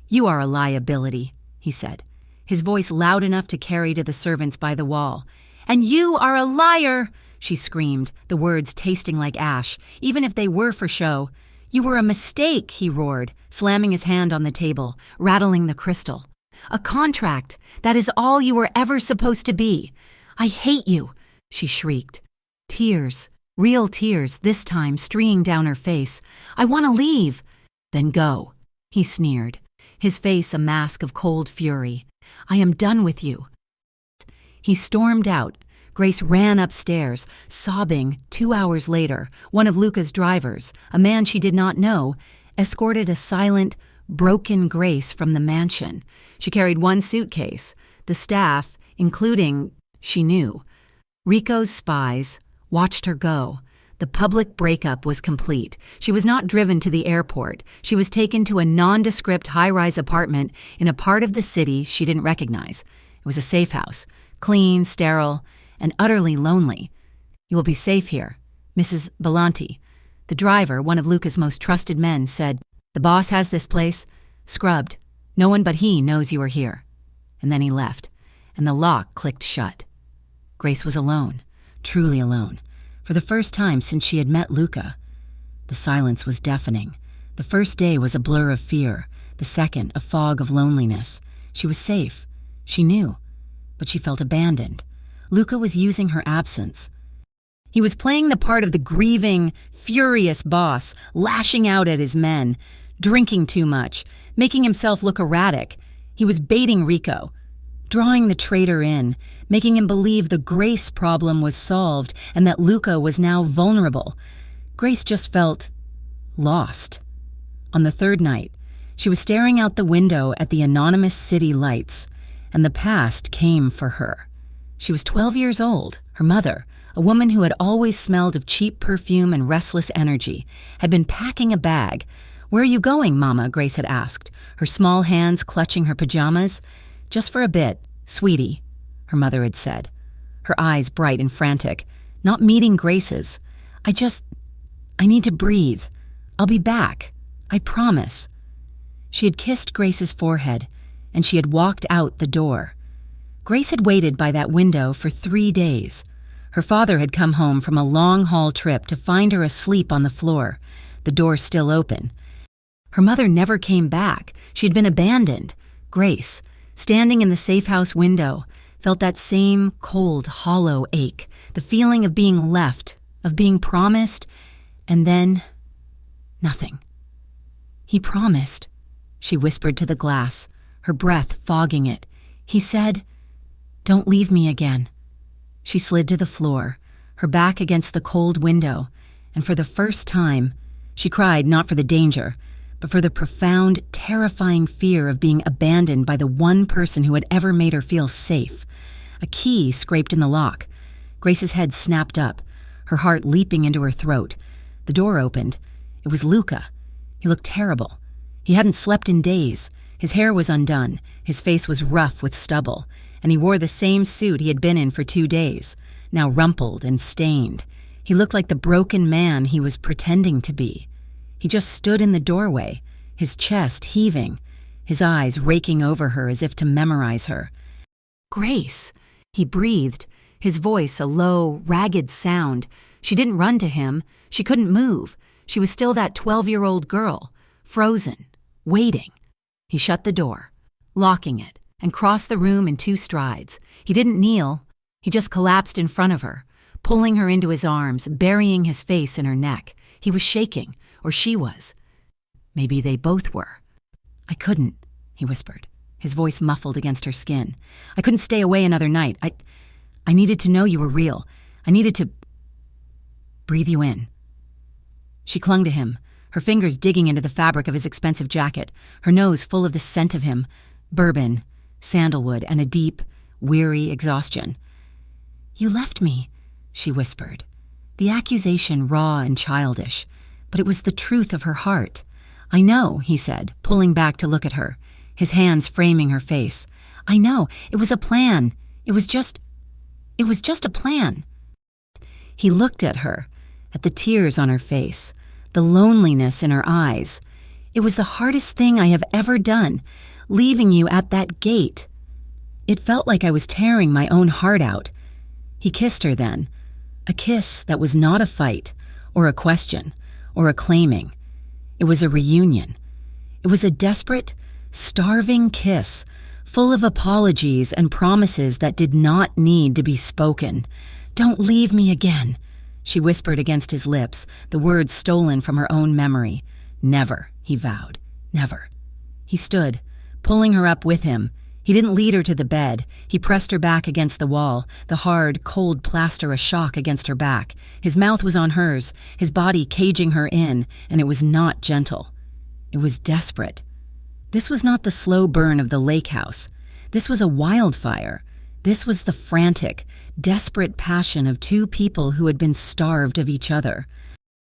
"You are a liability," he said, his voice loud enough to carry to the servants by the wall. "And you are a liar," she screamed, the words tasting like ash, even if they were for show. "You were a mistake," he roared, slamming his hand on the table, rattling the crystal. "A contract. That is all you were ever supposed to be. I hate you," she shrieked. Tears, real tears, this time streaming down her face. "I want to leave." "Then go," he sneered, his face a mask of cold fury. "I am done with you." He stormed out. Grace ran upstairs, sobbing. 2 hours later, one of Luca's drivers, a man she did not know, escorted a silent, broken Grace from the mansion. She carried one suitcase. The staff, including, she knew, Rico's spies, watched her go. The public breakup was complete. She was not driven to the airport. She was taken to a nondescript high-rise apartment in a part of the city she didn't recognize. It was a safe house, clean, sterile, and utterly lonely. "You will be safe here, Mrs. Belanti." The driver, one of Luca's most trusted men, said, "The boss has this place scrubbed. No one but he knows you are here." And then he left, and the lock clicked shut. Grace was alone, truly alone, for the first time since she had met Luca. The silence was deafening. The first day was a blur of fear, the second a fog of loneliness. She was safe, she knew, but she felt abandoned. Luca was using her absence. He was playing the part of the grieving, furious boss, lashing out at his men, drinking too much, making himself look erratic. He was baiting Rico, drawing the traitor in, making him believe the Grace problem was solved and that Luca was now vulnerable. Grace just felt lost. On the third night, she was staring out the window at the anonymous city lights, and the past came for her. She was 12 years old. Her mother, a woman who had always smelled of cheap perfume and restless energy, had been packing a bag. "Where are you going, Mama?" Grace had asked, her small hands clutching her pajamas. "Just for a bit, sweetie," her mother had said, her eyes bright and frantic. "Not meeting Grace's. I need to breathe. I'll be back. I promise." She had kissed Grace's forehead, and she had walked out the door. Grace had waited by that window for 3 days. Her father had come home from a long-haul trip to find her asleep on the floor, the door still open. Her mother never came back. She had been abandoned. Grace, standing in the safe house window, felt that same cold, hollow ache, the feeling of being left, of being promised, and then nothing. "He promised," she whispered to the glass, her breath fogging it. "He said, 'Don't leave me again.'" She slid to the floor, her back against the cold window, and for the first time, she cried not for the danger, but for the profound, terrifying fear of being abandoned by the one person who had ever made her feel safe. A key scraped in the lock. Grace's head snapped up, her heart leaping into her throat. The door opened. It was Luca. He looked terrible. He hadn't slept in days. His hair was undone, his face was rough with stubble, and he wore the same suit he had been in for 2 days, now rumpled and stained. He looked like the broken man he was pretending to be. He just stood in the doorway, his chest heaving, his eyes raking over her as if to memorize her. "Grace," he breathed, his voice a low, ragged sound. She didn't run to him. She couldn't move. She was still that 12-year-old girl, frozen, waiting. He shut the door, locking it, and crossed the room in 2 strides. He didn't kneel. He just collapsed in front of her, pulling her into his arms, burying his face in her neck. He was shaking, or she was. Maybe they both were. "I couldn't," he whispered, his voice muffled against her skin. "I couldn't stay away another night. I needed to know you were real. I needed to breathe you in." She clung to him, her fingers digging into the fabric of his expensive jacket, her nose full of the scent of him, bourbon, sandalwood, and a deep, weary exhaustion. "You left me," she whispered, the accusation raw and childish, but it was the truth of her heart. "I know," he said, pulling back to look at her, his hands framing her face. "I know. It was a plan. It was just a plan." He looked at her, at the tears on her face, the loneliness in her eyes. "It was the hardest thing I have ever done, leaving you at that gate. It felt like I was tearing my own heart out." He kissed her then, a kiss that was not a fight, or a question, or a claiming. It was a reunion. It was a desperate, starving kiss, full of apologies and promises that did not need to be spoken. "Don't leave me again," she whispered against his lips, the words stolen from her own memory. "Never," he vowed, "never." He stood, pulling her up with him. He didn't lead her to the bed. He pressed her back against the wall, the hard, cold plaster a shock against her back. His mouth was on hers, his body caging her in, and it was not gentle. It was desperate. This was not the slow burn of the lake house. This was a wildfire. This was the frantic, desperate passion of 2 people who had been starved of each other.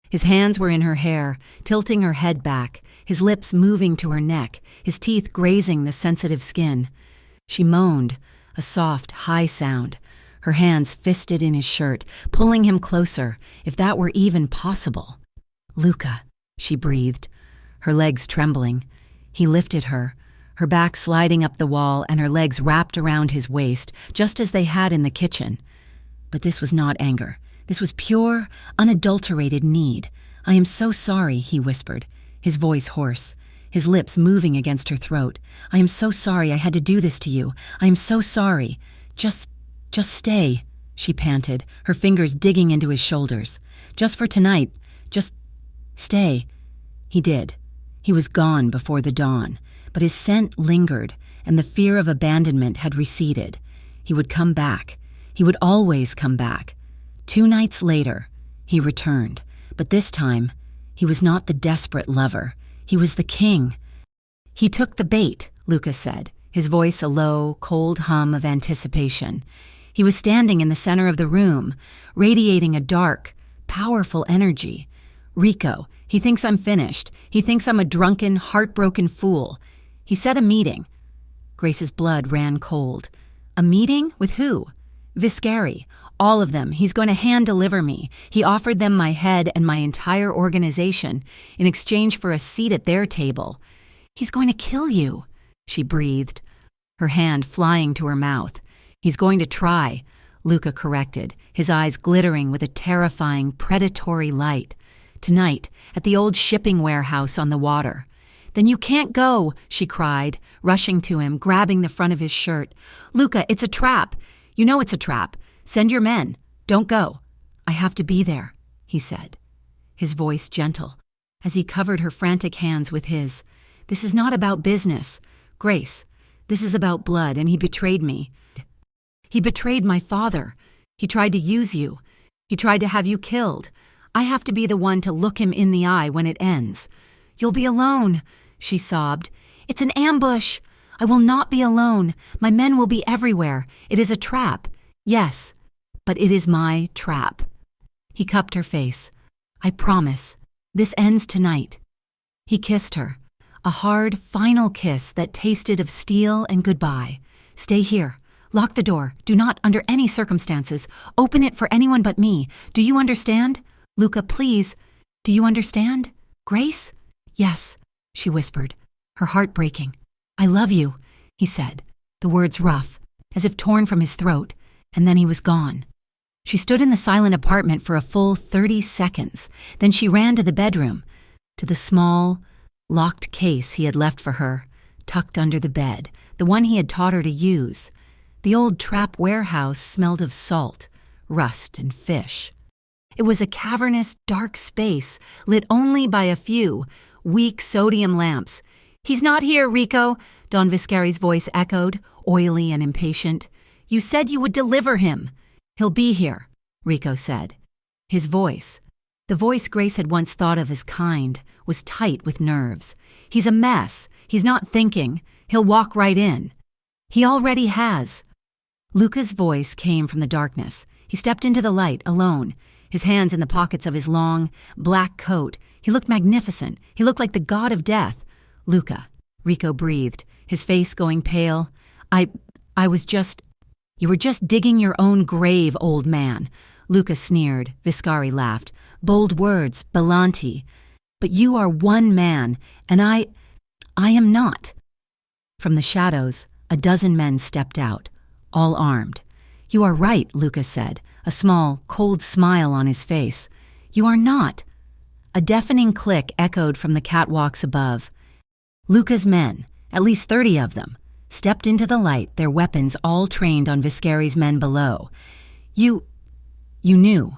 His hands were in her hair, tilting her head back, his lips moving to her neck, his teeth grazing the sensitive skin. She moaned, a soft, high sound, her hands fisted in his shirt, pulling him closer, if that were even possible. "Luca," she breathed, her legs trembling. He lifted her back sliding up the wall and her legs wrapped around his waist, just as they had in the kitchen. But this was not anger. This was pure, unadulterated need. "I am so sorry," he whispered, his voice hoarse, his lips moving against her throat. "I am so sorry I had to do this to you. I am so sorry. Just stay," she panted, her fingers digging into his shoulders. "Just for tonight. Just stay." He did. He was gone before the dawn, but his scent lingered, and the fear of abandonment had receded. He would come back. He would always come back. 2 nights later, he returned, But this time, he was not the desperate lover. He was the king. He took the bait, Lucas said, his voice a low, cold hum of anticipation. He was standing in the center of the room, radiating a dark, powerful energy. Rico, he thinks I'm finished. He thinks I'm a drunken, heartbroken fool. He set a meeting. Grace's blood ran cold. A meeting? With who? Viscari. All of them. He's going to hand-deliver me. He offered them my head and my entire organization in exchange for a seat at their table. He's going to kill you, she breathed, her hand flying to her mouth. He's going to try, Luca corrected, his eyes glittering with a terrifying, predatory light. Tonight, at the old shipping warehouse on the water. Then you can't go, she cried, rushing to him, grabbing the front of his shirt. Luca, it's a trap. You know it's a trap. Send your men. Don't go. I have to be there, he said, his voice gentle, as he covered her frantic hands with his. This is not about business. Grace, this is about blood, and he betrayed me. He betrayed my father. He tried to use you. He tried to have you killed. I have to be the one to look him in the eye when it ends. You'll be alone, she sobbed. It's an ambush. I will not be alone. My men will be everywhere. It is a trap. Yes, but it is my trap. He cupped her face. I promise. This ends tonight. He kissed her. A hard, final kiss that tasted of steel and goodbye. Stay here. Lock the door. Do not, under any circumstances, open it for anyone but me. Do you understand? Luca, please. Do you understand? Grace? Yes, she whispered, her heart breaking. I love you, he said, the words rough, as if torn from his throat, and then he was gone. She stood in the silent apartment for a full 30 seconds. Then she ran to the bedroom, to the small, locked case he had left for her, tucked under the bed, the one he had taught her to use. The old trap warehouse smelled of salt, rust, and fish. It was a cavernous, dark space, lit only by a few weak sodium lamps. He's not here, Rico, Don Viscari's voice echoed, oily and impatient. You said you would deliver him. He'll be here, Rico said. His voice, the voice Grace had once thought of as kind, was tight with nerves. He's a mess. He's not thinking. He'll walk right in. He already has. Luca's voice came from the darkness. He stepped into the light, alone, his hands in the pockets of his long, black coat. He looked magnificent. He looked like the god of death. Luca, Rico breathed, his face going pale. You were just digging your own grave, old man. Luca sneered. Viscari laughed. Bold words, Belanti. But you are one man, and I am not. From the shadows, a dozen men stepped out, all armed. You are right, Luca said, a small, cold smile on his face. You are not. A deafening click echoed from the catwalks above. Luca's men, at least 30 of them, stepped into the light, their weapons all trained on Viscari's men below. You knew,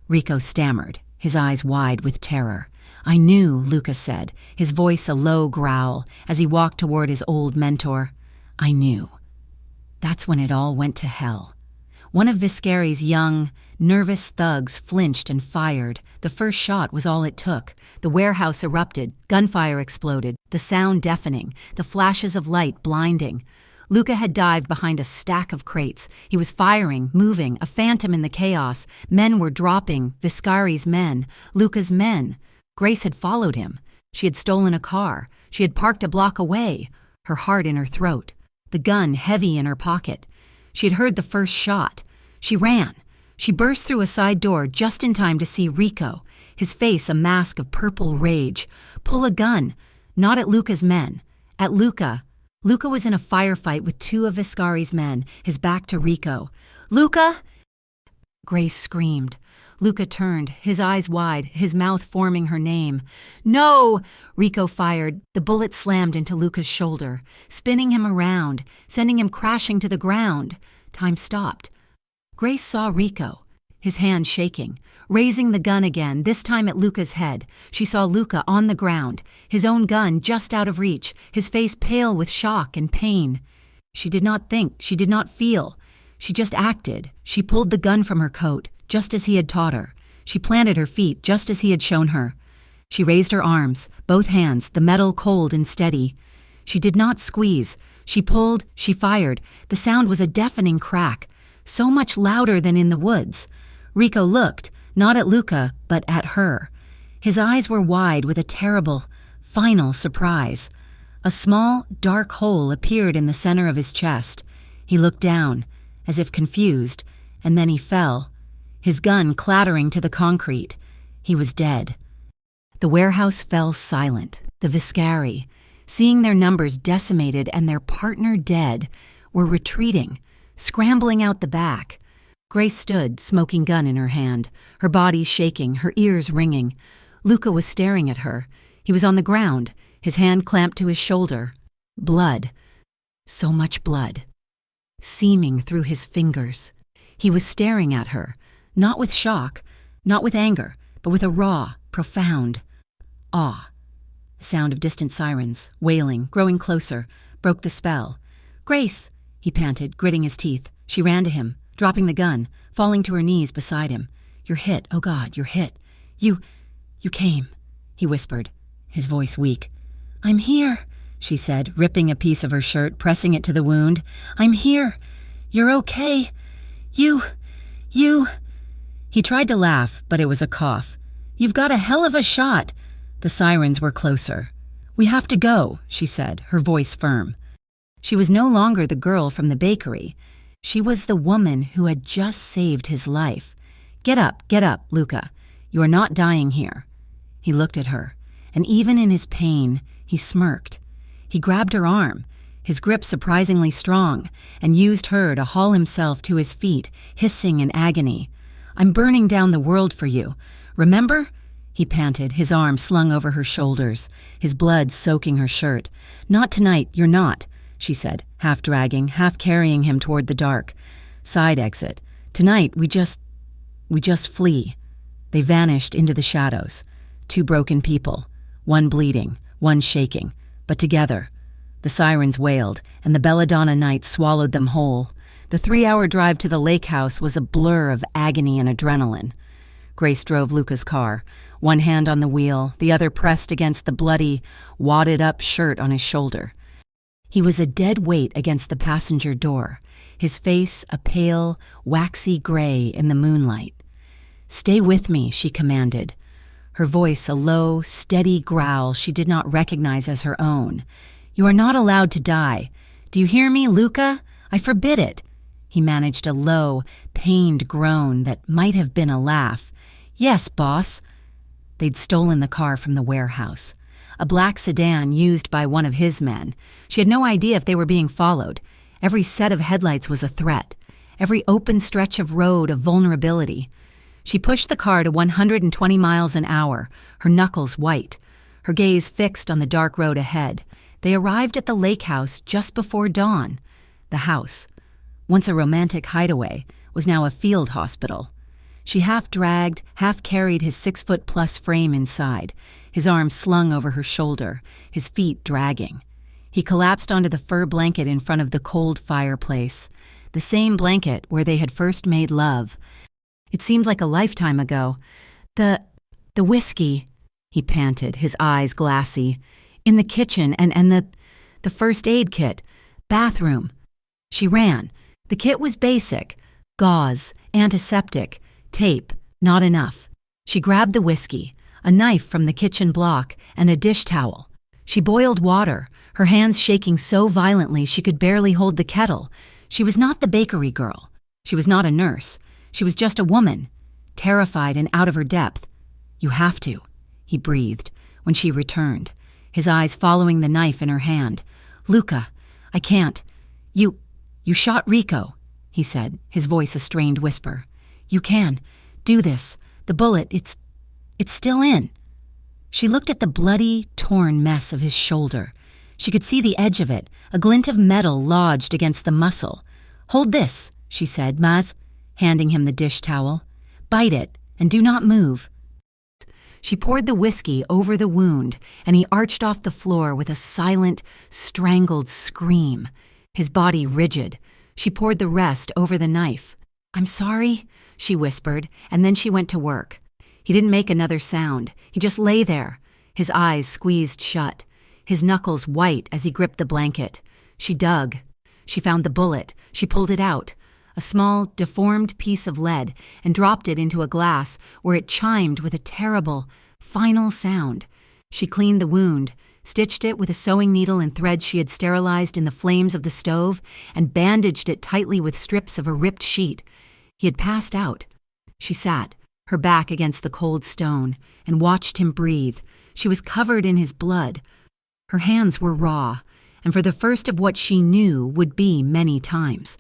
Rico stammered, his eyes wide with terror. I knew, Luca said, his voice a low growl, as he walked toward his old mentor. I knew. That's when it all went to hell. One of Viscari's young, nervous thugs flinched and fired. The first shot was all it took. The warehouse erupted, gunfire exploded, the sound deafening, the flashes of light blinding. Luca had dived behind a stack of crates. He was firing, moving, a phantom in the chaos. Men were dropping, Viscari's men, Luca's men. Grace had followed him. She had stolen a car. She had parked a block away, her heart in her throat, the gun heavy in her pocket. She had heard the first shot. She ran. She burst through a side door just in time to see Rico, his face a mask of purple rage, pull a gun, not at Luca's men, at Luca. Luca was in a firefight with two of Viscari's men, his back to Rico. Luca! Grace screamed. Luca turned, his eyes wide, his mouth forming her name. No! Rico fired. The bullet slammed into Luca's shoulder, spinning him around, sending him crashing to the ground. Time stopped. Grace saw Rico, his hand shaking, raising the gun again, this time at Luca's head. She saw Luca on the ground, his own gun just out of reach, his face pale with shock and pain. She did not think, she did not feel. She just acted. She pulled the gun from her coat, just as he had taught her. She planted her feet just as he had shown her. She raised her arms, both hands, the metal cold and steady. She did not squeeze. She pulled, she fired. The sound was a deafening crack, so much louder than in the woods. Rico looked, not at Luca, but at her. His eyes were wide with a terrible, final surprise. A small, dark hole appeared in the center of his chest. He looked down, as if confused, and then he fell, his gun clattering to the concrete. He was dead. The warehouse fell silent. The Viscari, seeing their numbers decimated and their partner dead, were retreating, scrambling out the back. Grace stood, smoking gun in her hand, her body shaking, her ears ringing. Luca was staring at her. He was on the ground, his hand clamped to his shoulder. Blood. So much blood. Seaming through his fingers. He was staring at her, not with shock, not with anger, but with a raw, profound awe. The sound of distant sirens, wailing, growing closer, broke the spell. "Grace!" he panted, gritting his teeth. She ran to him, dropping the gun, falling to her knees beside him. "You're hit, oh God, you're hit. You came," he whispered, his voice weak. "I'm here," she said, ripping a piece of her shirt, pressing it to the wound. "I'm here. You're okay. You. He tried to laugh, but it was a cough. "You've got a hell of a shot." The sirens were closer. "We have to go," she said, her voice firm. She was no longer the girl from the bakery. She was the woman who had just saved his life. Get up, Luca. You are not dying here." He looked at her, and even in his pain, he smirked. He grabbed her arm, his grip surprisingly strong, and used her to haul himself to his feet, hissing in agony. "I'm burning down the world for you. Remember?" He panted, his arm slung over her shoulders, his blood soaking her shirt. "Not tonight, you're not," she said, half dragging, half carrying him toward the dark. Side exit. "Tonight, we just flee." They vanished into the shadows. Two broken people, one bleeding, one shaking, but together. The sirens wailed, and the belladonna night swallowed them whole. The 3-hour drive to the lake house was a blur of agony and adrenaline. Grace drove Luca's car, one hand on the wheel, the other pressed against the bloody, wadded-up shirt on his shoulder. He was a dead weight against the passenger door, his face a pale, waxy gray in the moonlight. "Stay with me," she commanded, her voice a low, steady growl she did not recognize as her own. "You are not allowed to die. Do you hear me, Luca? I forbid it." He managed a low, pained groan that might have been a laugh. "Yes, boss." They'd stolen the car from the warehouse. A black sedan used by one of his men. She had no idea if they were being followed. Every set of headlights was a threat. Every open stretch of road a vulnerability. She pushed the car to 120 miles an hour, her knuckles white, her gaze fixed on the dark road ahead. They arrived at the lake house just before dawn. The house, once a romantic hideaway, was now a field hospital. She half dragged, half carried his 6-foot-plus frame inside, his arms slung over her shoulder, his feet dragging. He collapsed onto the fur blanket in front of the cold fireplace, the same blanket where they had first made love. It seemed like a lifetime ago. The whiskey," he panted, his eyes glassy. "In the kitchen and the first aid kit. Bathroom." She ran. The kit was basic. Gauze, antiseptic, tape, not enough. She grabbed the whiskey, a knife from the kitchen block, and a dish towel. She boiled water, her hands shaking so violently she could barely hold the kettle. She was not the bakery girl. She was not a nurse. She was just a woman, terrified and out of her depth. "You have to," he breathed when she returned, his eyes following the knife in her hand. "Luca, I can't. You shot Rico," he said, his voice a strained whisper. "You can. Do this. The bullet, it's still in." She looked at the bloody, torn mess of his shoulder. She could see the edge of it, a glint of metal lodged against the muscle. "Hold this," she said, Maz, handing him the dish towel. "Bite it, and do not move." She poured the whiskey over the wound, and he arched off the floor with a silent, strangled scream, his body rigid. She poured the rest over the knife. "I'm sorry," she whispered, and then she went to work. He didn't make another sound. He just lay there, his eyes squeezed shut, his knuckles white as he gripped the blanket. She dug. She found the bullet. She pulled it out, a small, deformed piece of lead, and dropped it into a glass where it chimed with a terrible, final sound. She cleaned the wound, stitched it with a sewing needle and thread she had sterilized in the flames of the stove, and bandaged it tightly with strips of a ripped sheet. He had passed out. She sat, her back against the cold stone, and watched him breathe. She was covered in his blood. Her hands were raw, and for the first of what she knew would be many times.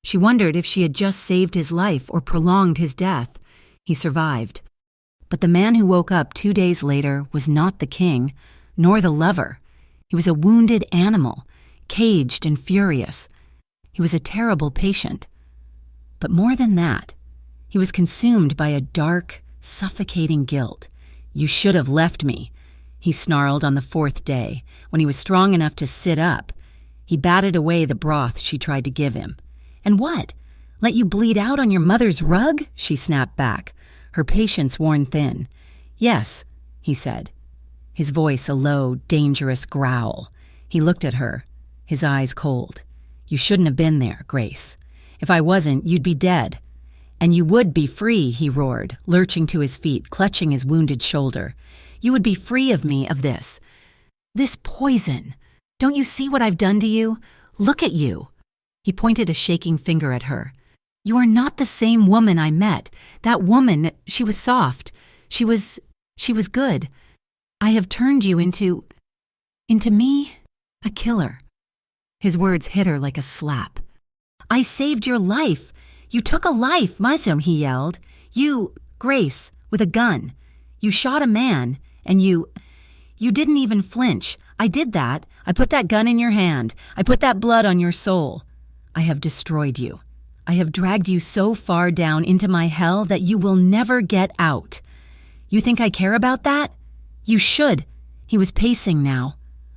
She wondered if she had just saved his life or prolonged his death. He survived. But the man who woke up 2 days later was not the king, nor the lover. He was a wounded animal, caged and furious. He was a terrible patient. But more than that, he was consumed by a dark, suffocating guilt. "You should have left me," he snarled on the 4th day, when he was strong enough to sit up. He batted away the broth she tried to give him. "And what? Let you bleed out on your mother's rug?" she snapped back, her patience worn thin. "Yes," he said, his voice a low, dangerous growl. He looked at her, his eyes cold. "You shouldn't have been there, Grace. If I wasn't, you'd be dead. And you would be free," he roared, lurching to his feet, clutching his wounded shoulder. "You would be free of me, of this poison. Don't you see what I've done to you? Look at you." He pointed a shaking finger at her. "You are not the same woman I met. That woman, she was soft. She was good. I have turned you into me, a killer." His words hit her like a slap. "I saved your life. You took a life, Mason," he yelled. "You, Grace, with a gun. You shot a man, and you didn't even flinch. I did that. I put that gun in your hand. I put that blood on your soul. I have destroyed you. I have dragged you so far down into my hell that you will never get out. You think I care about that? You should." He was pacing now,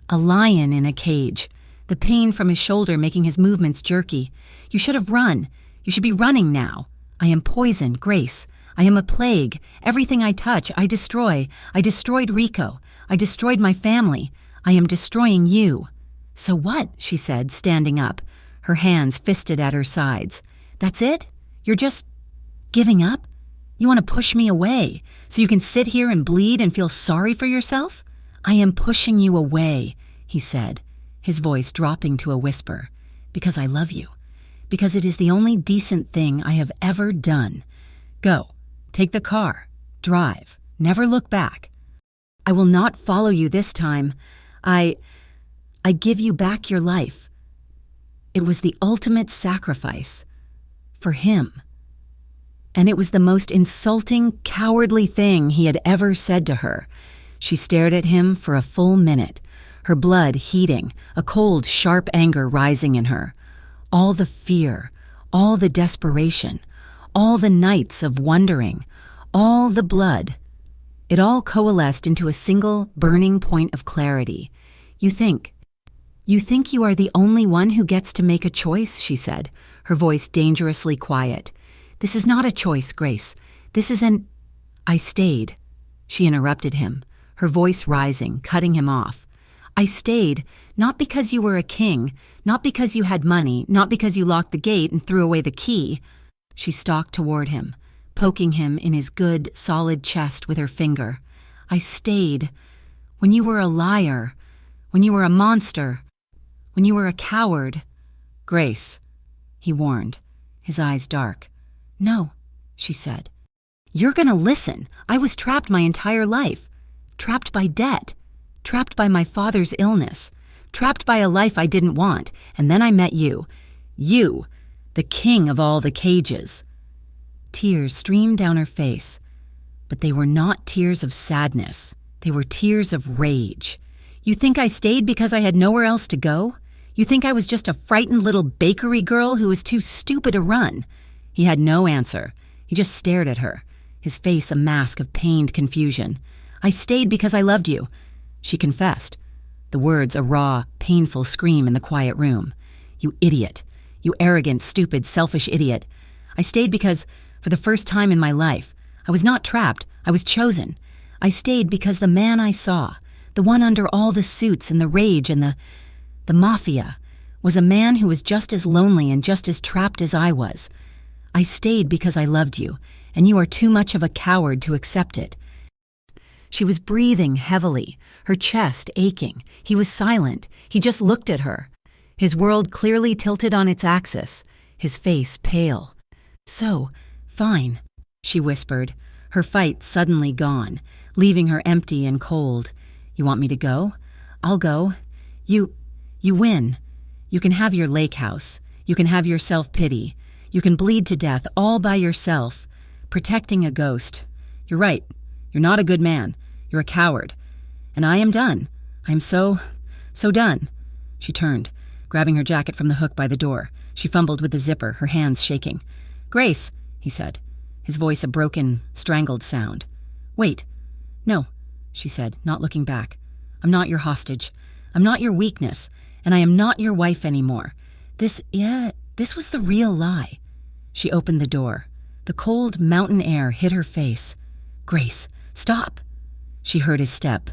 a lion in a cage, the pain from his shoulder making his movements jerky. "You should have run. You should be running now. I am poison, Grace. I am a plague. Everything I touch, I destroy. I destroyed Rico. I destroyed my family. I am destroying you." "So what?" she said, standing up, her hands fisted at her sides. "That's it? You're just giving up? You want to push me away so you can sit here and bleed and feel sorry for yourself?" "I am pushing you away," he said, his voice dropping to a whisper, "because I love you. Because it is the only decent thing I have ever done. Go, take the car, drive, never look back. I will not follow you this time. I give you back your life." It was the ultimate sacrifice for him. And it was the most insulting, cowardly thing he had ever said to her. She stared at him for a full minute, her blood heating, a cold, sharp anger rising in her. All the fear, all the desperation, all the nights of wondering, all the blood. It all coalesced into a single, burning point of clarity. You think you are the only one who gets to make a choice," she said, her voice dangerously quiet. "This is not a choice, Grace. This is an—" "I stayed," she interrupted him, her voice rising, cutting him off. "I stayed, not because you were a king, not because you had money, not because you locked the gate and threw away the key." She stalked toward him, poking him in his good, solid chest with her finger. "I stayed when you were a liar, when you were a monster, when you were a coward." "Grace," he warned, his eyes dark. "No," she said. "You're gonna listen. I was trapped my entire life. Trapped by debt. Trapped by my father's illness. Trapped by a life I didn't want. And then I met you. You, the king of all the cages." Tears streamed down her face, but they were not tears of sadness. They were tears of rage. "You think I stayed because I had nowhere else to go? You think I was just a frightened little bakery girl who was too stupid to run?" He had no answer. He just stared at her, his face a mask of pained confusion. "I stayed because I loved you," she confessed, the words a raw, painful scream in the quiet room. "You idiot. You arrogant, stupid, selfish idiot. I stayed because, for the first time in my life, I was not trapped. I was chosen. I stayed because the man I saw, the one under all the suits and the rage and the mafia, was a man who was just as lonely and just as trapped as I was. I stayed because I loved you, and you are too much of a coward to accept it." She was breathing heavily, her chest aching. He was silent. He just looked at her, his world clearly tilted on its axis, his face pale. "So, fine," she whispered, her fight suddenly gone, leaving her empty and cold. "You want me to go? I'll go. You win. You can have your lake house. You can have your self-pity. You can bleed to death all by yourself, protecting a ghost. You're right. You're not a good man. You're a coward. And I am done. I am so done." She turned, grabbing her jacket from the hook by the door. She fumbled with the zipper, her hands shaking. "Grace," he said, his voice a broken, strangled sound. "Wait. No," she said, not looking back. "I'm not your hostage. I'm not your weakness, and I am not your wife anymore. This was the real lie." She opened the door. The cold mountain air hit her face. "Grace, stop!" She heard his step,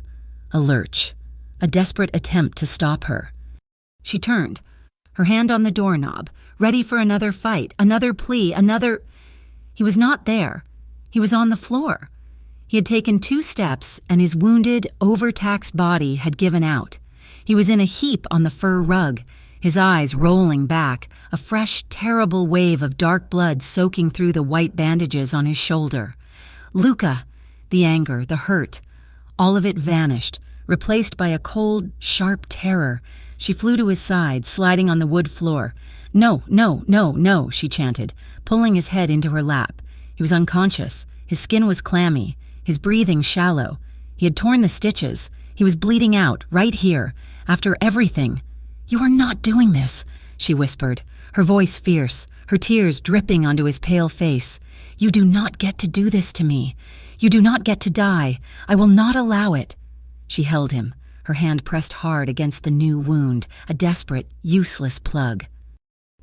a lurch, a desperate attempt to stop her. She turned, her hand on the doorknob, ready for another fight, another plea, another... He was not there. He was on the floor. He had taken 2 steps, and his wounded, overtaxed body had given out. He was in a heap on the fur rug, his eyes rolling back, a fresh, terrible wave of dark blood soaking through the white bandages on his shoulder. "Luca!" The anger, the hurt, all of it vanished, replaced by a cold, sharp terror. She flew to his side, sliding on the wood floor. "No, no, no, no," she chanted, pulling his head into her lap. He was unconscious. His skin was clammy, his breathing shallow. He had torn the stitches. He was bleeding out, right here, after everything. "You are not doing this," she whispered, her voice fierce, her tears dripping onto his pale face. "You do not get to do this to me. You do not get to die. I will not allow it." She held him, her hand pressed hard against the new wound, a desperate, useless plug.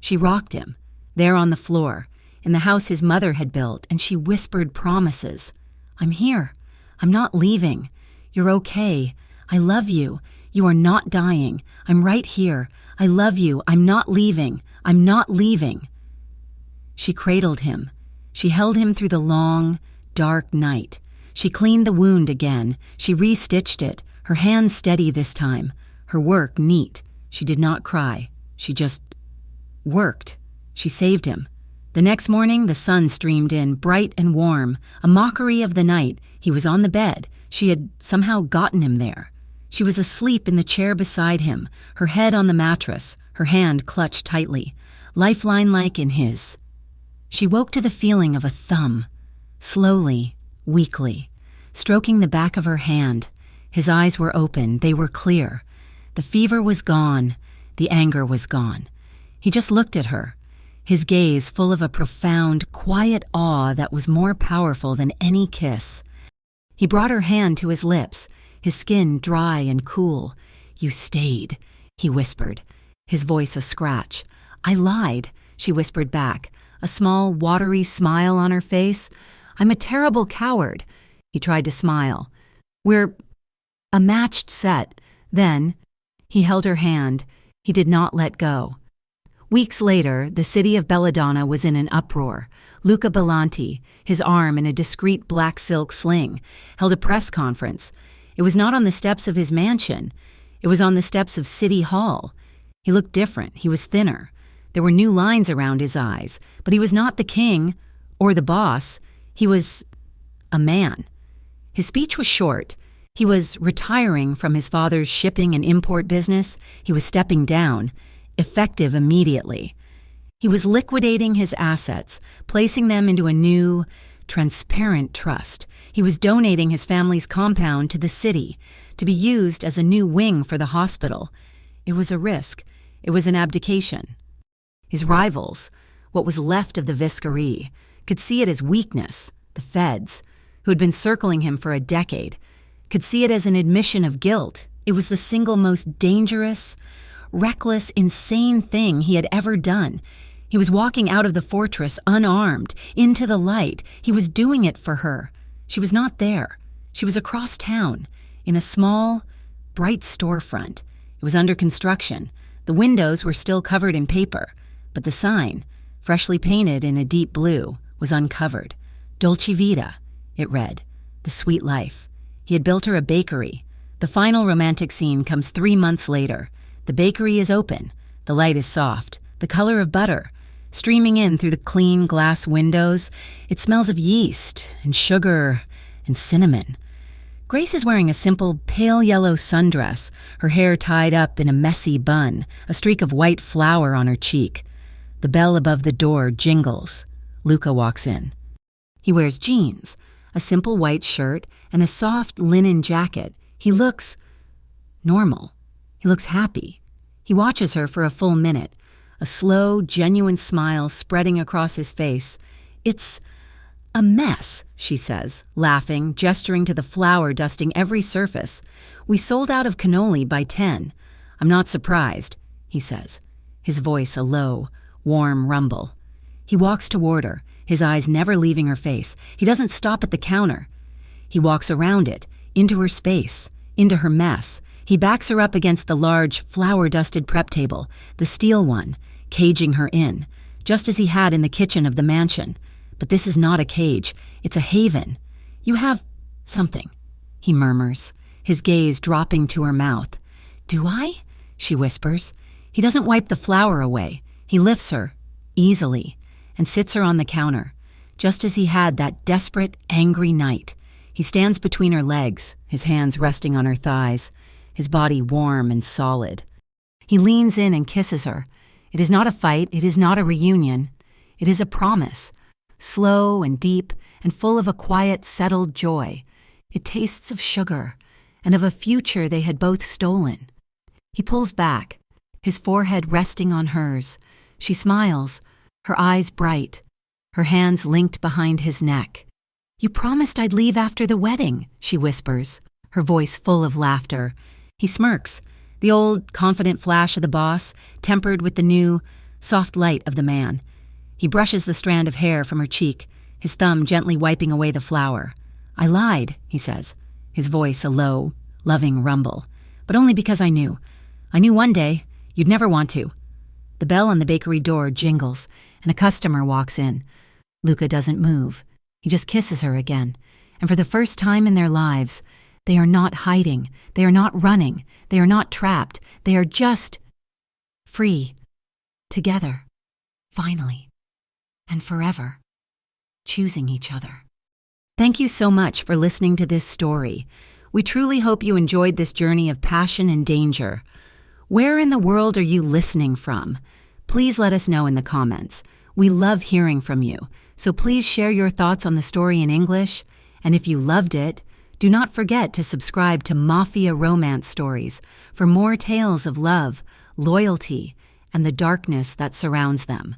She rocked him, there on the floor, in the house his mother had built, and she whispered promises. "I'm here. I'm not leaving. You're okay. I love you. You are not dying. I'm right here. I love you. I'm not leaving. I'm not leaving." She cradled him. She held him through the long, dark night. She cleaned the wound again. She re-stitched it, her hands steady this time, her work neat. She did not cry. She just worked. She saved him. The next morning, the sun streamed in, bright and warm, a mockery of the night. He was on the bed. She had somehow gotten him there. She was asleep in the chair beside him, her head on the mattress, her hand clutched tightly, lifeline-like in his. She woke to the feeling of a thumb, slowly, weakly, stroking the back of her hand. His eyes were open, they were clear. The fever was gone, the anger was gone. He just looked at her, his gaze full of a profound, quiet awe that was more powerful than any kiss. He brought her hand to his lips, his skin dry and cool. "You stayed," he whispered, his voice a scratch. "I lied," she whispered back, a small, watery smile on her face. "I'm a terrible coward." He tried to smile. "We're a matched set." Then, he held her hand. He did not let go. Weeks later, the city of Belladonna was in an uproar. Luca Bellanti, his arm in a discreet black silk sling, held a press conference. It was not on the steps of his mansion. It was on the steps of City Hall. He looked different. He was thinner. There were new lines around his eyes, but he was not the king or the boss. He was a man. His speech was short. He was retiring from his father's shipping and import business. He was stepping down, effective immediately. He was liquidating his assets, placing them into a new, transparent trust. He was donating his family's compound to the city, to be used as a new wing for the hospital. It was a risk. It was an abdication. His rivals, what was left of the Viscarie, could see it as weakness. The feds, who had been circling him for a decade, could see it as an admission of guilt. It was the single most dangerous, reckless, insane thing he had ever done. He was walking out of the fortress unarmed, into the light. He was doing it for her. She was not there. She was across town, in a small, bright storefront. It was under construction. The windows were still covered in paper, but the sign, freshly painted in a deep blue, was uncovered. Dolce Vita, it read. The sweet life. He had built her a bakery. The final romantic scene comes 3 months later. The bakery is open. The light is soft, the color of butter. Streaming in through the clean glass windows, it smells of yeast and sugar and cinnamon. Grace is wearing a simple pale yellow sundress, her hair tied up in a messy bun, a streak of white flour on her cheek. The bell above the door jingles. Luca walks in. He wears jeans, a simple white shirt, and a soft linen jacket. He looks normal. He looks happy. He watches her for a full minute, a slow, genuine smile spreading across his face. "It's a mess," she says, laughing, gesturing to the flour dusting every surface. "We sold out of cannoli by 10. I'm not surprised," he says, his voice a low, warm rumble. He walks toward her, his eyes never leaving her face. He doesn't stop at the counter. He walks around it, into her space, into her mess. He backs her up against the large, flour-dusted prep table, the steel one, caging her in, just as he had in the kitchen of the mansion. But this is not a cage. It's a haven. "You have something," he murmurs, his gaze dropping to her mouth. "Do I?" she whispers. He doesn't wipe the flour away. He lifts her, easily, and sits her on the counter, just as he had that desperate, angry night. He stands between her legs, his hands resting on her thighs, his body warm and solid. He leans in and kisses her. It is not a fight. It is not a reunion. It is a promise, slow and deep and full of a quiet, settled joy. It tastes of sugar and of a future they had both stolen. He pulls back, his forehead resting on hers. She smiles, her eyes bright, her hands linked behind his neck. "You promised I'd leave after the wedding," she whispers, her voice full of laughter. He smirks, the old, confident flash of the boss, tempered with the new, soft light of the man. He brushes the strand of hair from her cheek, his thumb gently wiping away the flour. "I lied," he says, his voice a low, loving rumble. "But only because I knew. I knew one day you'd never want to." The bell on the bakery door jingles, and a customer walks in. Luca doesn't move. He just kisses her again. And for the first time in their lives, they are not hiding. They are not running. They are not trapped. They are just free. Together. Finally. And forever. Choosing each other. Thank you so much for listening to this story. We truly hope you enjoyed this journey of passion and danger. Where in the world are you listening from? Please let us know in the comments. We love hearing from you, so please share your thoughts on the story in English. And if you loved it, do not forget to subscribe to Mafia Romance Stories for more tales of love, loyalty, and the darkness that surrounds them.